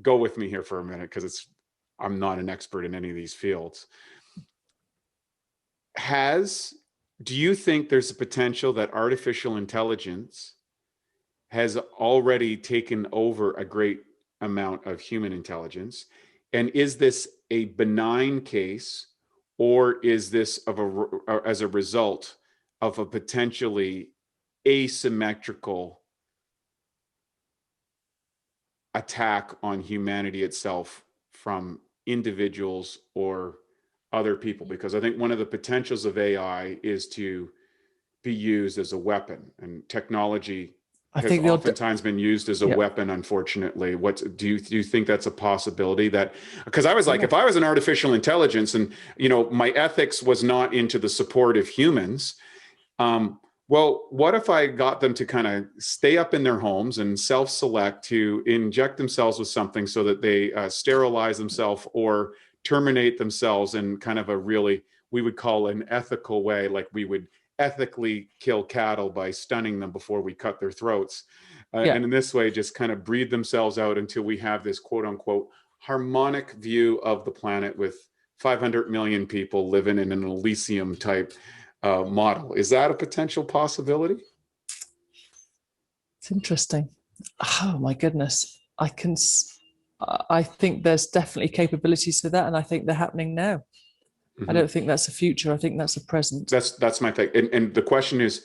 go with me here for a minute, because I'm not an expert in any of these fields. Do you think there's a potential that artificial intelligence has already taken over a great amount of human intelligence? And is this a benign case, or is this as a result of a potentially asymmetrical attack on humanity itself from individuals or other people? Because I think one of the potentials of AI is to be used as a weapon, and technology has oftentimes been used as a weapon, unfortunately. Do you think that's a possibility? Because I was like, if I was an artificial intelligence and my ethics was not into the support of humans, well, what if I got them to kind of stay up in their homes and self-select to inject themselves with something so that they sterilize themselves or terminate themselves in kind of a really, we would call an ethical way, like we would ethically kill cattle by stunning them before we cut their throats. And in this way, just kind of breed themselves out until we have this quote unquote harmonic view of the planet with 500 million people living in an Elysium type model. Is that a potential possibility? It's interesting. Oh my goodness. I think there's definitely capabilities for that, and I think they're happening now. I don't think that's a future. I think that's a present. That's my thing. And the question is,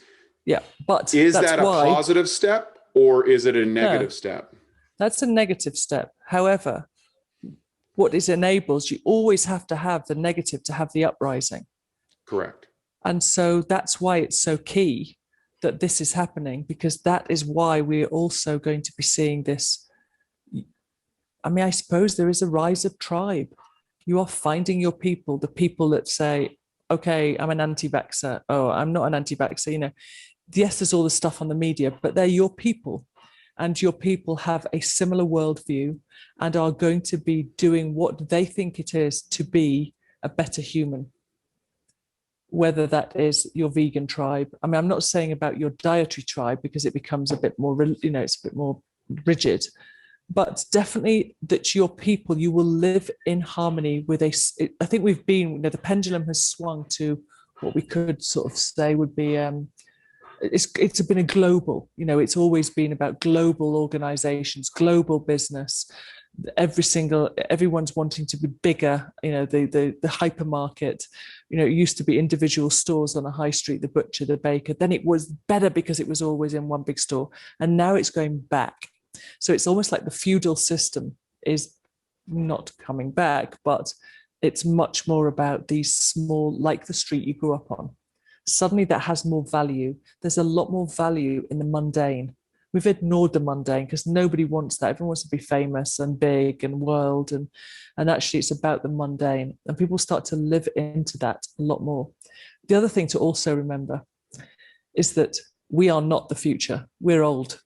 but is that a positive step, or is it a negative step? That's a negative step. However, what it enables, you always have to have the negative to have the uprising. Correct. And so that's why it's so key that this is happening, because that is why we're also going to be seeing this. I mean, I suppose there is a rise of tribe. You are finding your people, the people that say, okay, I'm an anti-vaxxer. Oh, I'm not an anti-vaxxer. You know, yes, there's all the stuff on the media, but they're your people. And your people have a similar worldview and are going to be doing what they think it is to be a better human. Whether that is your vegan tribe. I mean, I'm not saying about your dietary tribe, because it becomes a bit more, you know, it's a bit more rigid, but definitely that your people, you will live in harmony with I think we've been, you know, the pendulum has swung to what we could sort of say would be, it's been a global, you know, it's always been about global organizations, global business. Everyone's wanting to be bigger, you know, the hypermarket, you know, it used to be individual stores on a high street, the butcher, the baker, then it was better because it was always in one big store, and now it's going back. So it's almost like the feudal system is not coming back, but it's much more about these small, like the street you grew up on. Suddenly that has more value. There's a lot more value in the mundane. We've ignored the mundane because nobody wants that. Everyone wants to be famous and big and world. And actually it's about the mundane. And people start to live into that a lot more. The other thing to also remember is that we are not the future. We're old.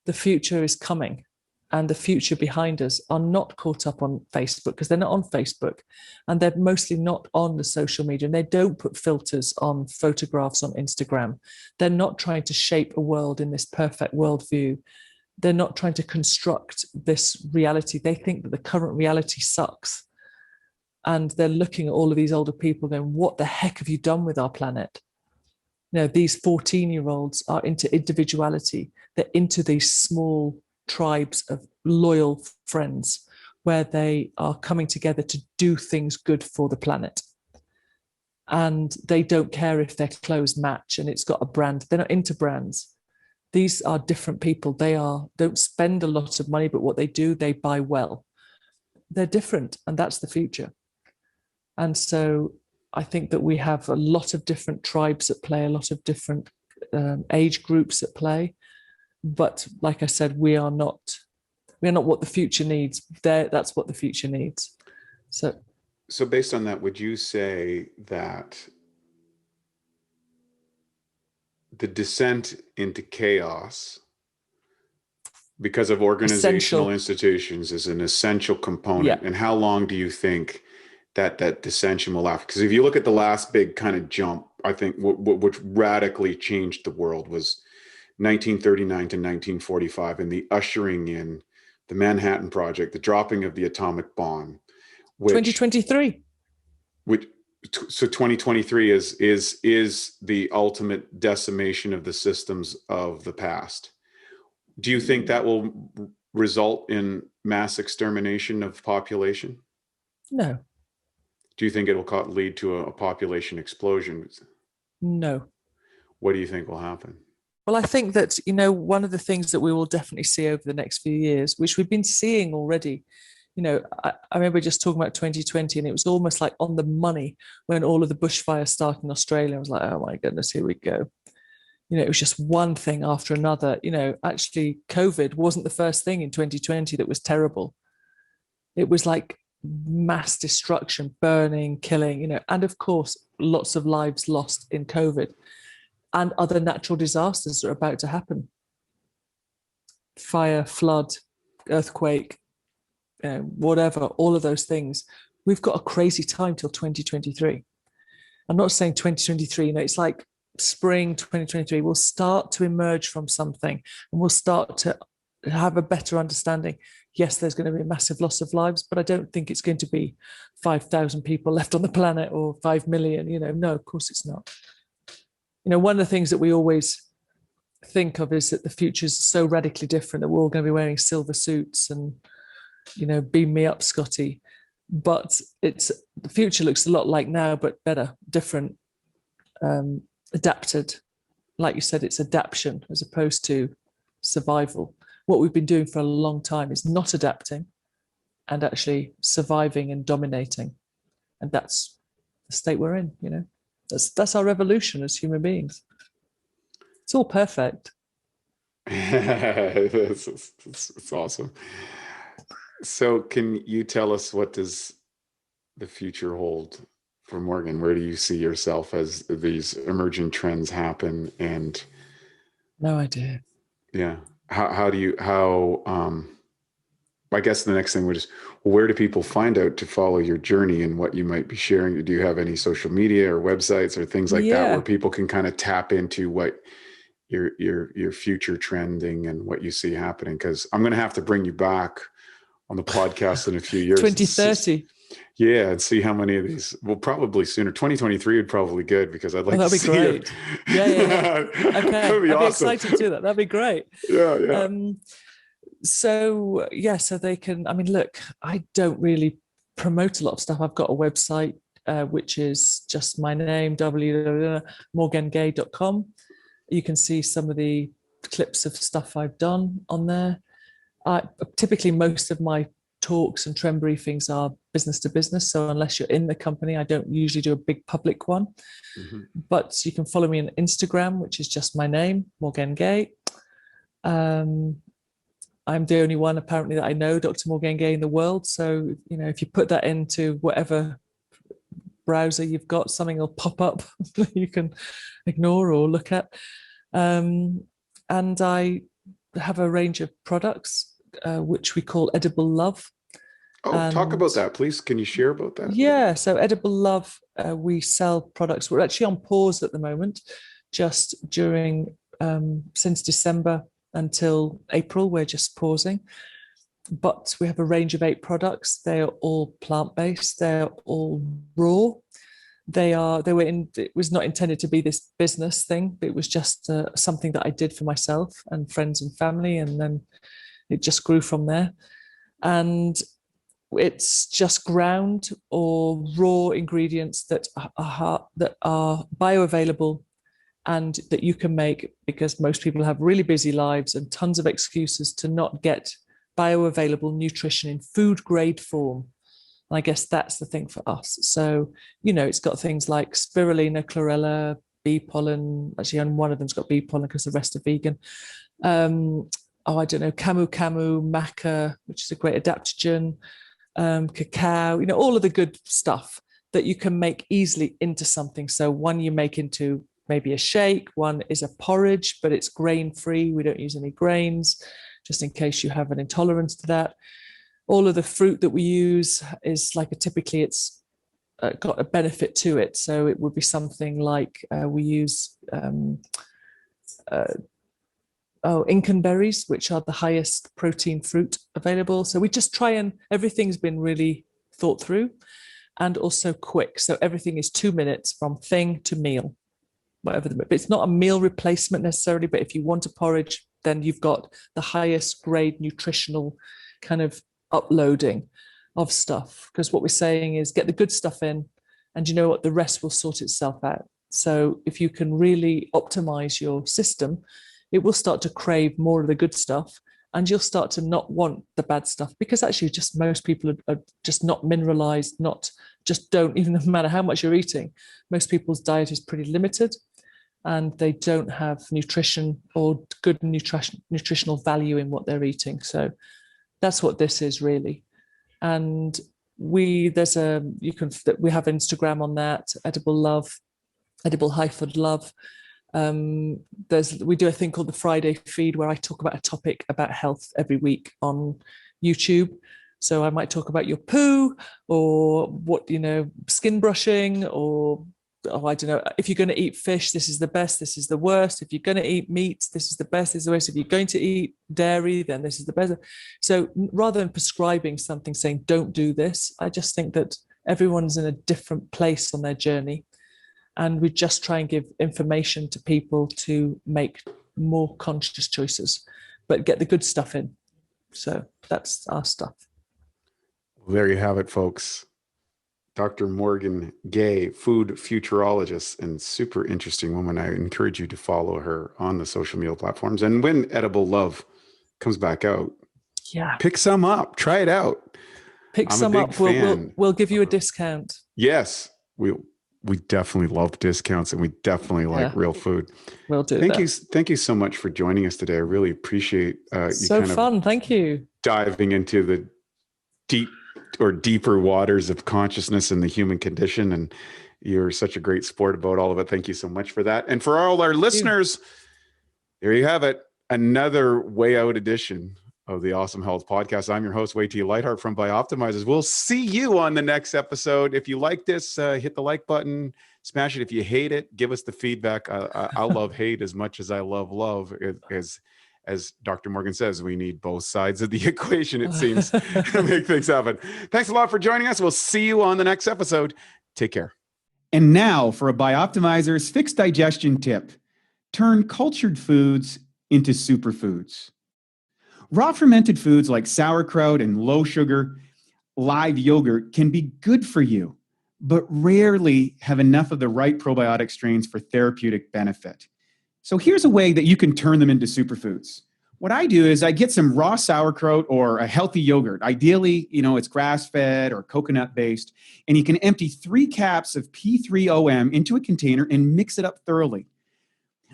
The future is coming. And the future behind us are not caught up on Facebook, because they're not on Facebook, and they're mostly not on the social media, and they don't put filters on photographs on Instagram. They're not trying to shape a world in this perfect worldview. They're not trying to construct this reality. They think that the current reality sucks. And they're looking at all of these older people going, what the heck have you done with our planet? You know, these 14-year-olds are into individuality. They're into these small tribes of loyal friends where they are coming together to do things good for the planet. And they don't care if their clothes match and it's got a brand. They're not into brands. These are different people. They don't spend a lot of money, but what they do, they buy well. They're different, and that's the future. And so I think that we have a lot of different tribes at play, a lot of different age groups at play. But like I said, we are not what the future needs. That's what the future needs. So based on that, would you say that the descent into chaos because of organizational institutions is an essential component? Yeah. And how long do you think that dissension will last? Because if you look at the last big kind of jump, I think which radically changed the world was 1939 to 1945, and the ushering in the Manhattan Project, the dropping of the atomic bomb. 2023. So 2023 is the ultimate decimation of the systems of the past. Do you think that will result in mass extermination of population? No. Do you think it will lead to a population explosion? No. What do you think will happen? Well, I think that, you know, one of the things that we will definitely see over the next few years, which we've been seeing already, you know, I remember just talking about 2020, and it was almost like on the money when all of the bushfires started in Australia. I was like, oh my goodness, here we go. You know, it was just one thing after another. You know, actually, COVID wasn't the first thing in 2020 that was terrible. It was like mass destruction, burning, killing, you know, and of course, lots of lives lost in COVID. And other natural disasters are about to happen. Fire, flood, earthquake, whatever, all of those things. We've got a crazy time till 2023. I'm not saying 2023, you know, it's like spring 2023. We'll start to emerge from something, and we'll start to have a better understanding. Yes, there's going to be a massive loss of lives, but I don't think it's going to be 5,000 people left on the planet or 5 million, you know, no, of course it's not. You know, one of the things that we always think of is that the future is so radically different that we're all going to be wearing silver suits and, you know, beam me up, Scotty. But the future looks a lot like now, but better, different, adapted. Like you said, it's adaptation as opposed to survival. What we've been doing for a long time is not adapting and actually surviving and dominating. And that's the state we're in, you know. That's our evolution as human beings. It's all perfect. It's awesome. So can you tell us, what does the future hold for Morgaine? Where do you see yourself as these emerging trends happen? And No idea. yeah, I guess the next thing was, where do people find out to follow your journey and what you might be sharing? Do you have any social media or websites or things like that where people can kind of tap into what your future trending and what you see happening? Because I'm going to have to bring you back on the podcast in a few years. 2030. Yeah, and see how many of these. Well, probably sooner. 2023 would probably be good, because I'd like to see that'd be great. it. Yeah. Okay, That'd be I'd be awesome. excited to do that. That'd be great. Yeah. So they can. I mean, look, I don't really promote a lot of stuff. I've got a website which is just my name, www.morgainegaye.com. You can see some of the clips of stuff I've done on there. Typically, most of my talks and trend briefings are business to business. So unless you're in the company, I don't usually do a big public one. Mm-hmm. But you can follow me on Instagram, which is just my name, Morgaine Gaye. I'm the only one apparently that I know, Dr. Morgaine Gaye, in the world. So, if you put that into whatever browser you've got, something will pop up that you can ignore or look at. And I have a range of products, which we call Edible Love. Oh, talk about that, please. Can you share about that? Yeah. So Edible Love, we sell products. We're actually on pause at the moment, just since December until April, we're just pausing. But we have a range of 8 products. They are all plant-based. They're all raw. It was not intended to be this business thing. It was just something that I did for myself and friends and family. And then it just grew from there. And it's just ground or raw ingredients that are bioavailable and that you can make, because most people have really busy lives and tons of excuses to not get bioavailable nutrition in food grade form. And I guess that's the thing for us. So, it's got things like spirulina, chlorella, bee pollen. Actually, only one of them's got bee pollen because the rest are vegan. Camu, maca, which is a great adaptogen, cacao, all of the good stuff that you can make easily into something. So one you make into maybe a shake, one is a porridge, but it's grain-free. We don't use any grains, just in case you have an intolerance to that. All of the fruit that we use is typically it's got a benefit to it. So it would be something like we use Incan berries, which are the highest protein fruit available. So we just try, and everything's been really thought through and also quick. So everything is 2 minutes from thing to meal, whatever but it's not a meal replacement necessarily, but if you want a porridge, then you've got the highest grade nutritional kind of uploading of stuff. Because what we're saying is get the good stuff in, and the rest will sort itself out. So if you can really optimize your system, it will start to crave more of the good stuff, and you'll start to not want the bad stuff, because actually just most people are just not mineralized, don't, even no matter how much you're eating, most people's diet is pretty limited and they don't have nutrition or good nutritional value in what they're eating. So that's what this is really. And we have Instagram on that, Edible Love, Edible-Love. We do a thing called the Friday feed, where I talk about a topic about health every week on YouTube. So I might talk about your poo, or what, skin brushing, or I don't know, if you're going to eat fish, this is the best, this is the worst. If you're going to eat meat, this is the best, this is the worst. If you're going to eat dairy, then this is the best. So rather than prescribing something, saying don't do this, I just think that everyone's in a different place on their journey. And we just try and give information to people to make more conscious choices, but get the good stuff in. So that's our stuff. Well, there you have it, folks. Dr. Morgaine Gaye, food futurologist and super interesting woman. I encourage you to follow her on the social media platforms. And when Edible Love comes back out, pick some up, try it out. Pick some up. We'll give you a discount. Yes, we definitely love discounts and we definitely like real food. We'll do Thank that. you. Thank you so much for joining us today. I really appreciate So fun. Thank you. Diving into the deeper waters of consciousness and the human condition. And you're such a great sport about all of it. Thank you so much for that. And for all our listeners, there you have it. Another way out edition of the Awesome Health Podcast. I'm your host, Wei-T Lightheart from Bioptimizers. We'll see you on the next episode. If you like this, hit the like button, smash it. If you hate it, give us the feedback. I love hate as much as I love love. As Dr. Morgan says, we need both sides of the equation, it seems, to make things happen. Thanks a lot for joining us. We'll see you on the next episode. Take care. And now for a Bioptimizers fixed digestion tip. Turn cultured foods into superfoods. Raw fermented foods like sauerkraut and low sugar live yogurt can be good for you, but rarely have enough of the right probiotic strains for therapeutic benefit. So here's a way that you can turn them into superfoods. What I do is I get some raw sauerkraut or a healthy yogurt. Ideally, it's grass-fed or coconut-based, and you can empty 3 caps of P3OM into a container and mix it up thoroughly.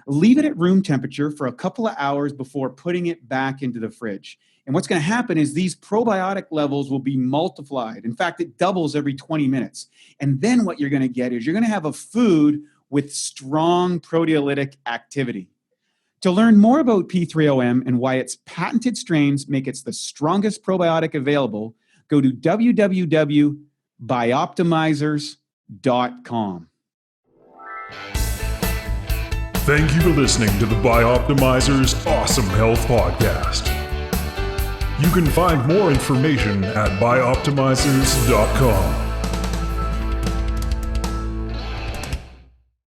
Leave it at room temperature for a couple of hours before putting it back into the fridge. And what's going to happen is these probiotic levels will be multiplied. In fact, it doubles every 20 minutes. And then what you're going to get is you're going to have a food with strong proteolytic activity. To learn more about P3OM and why its patented strains make it the strongest probiotic available, go to www.bioptimizers.com. Thank you for listening to the Bioptimizers Awesome Health Podcast. You can find more information at bioptimizers.com.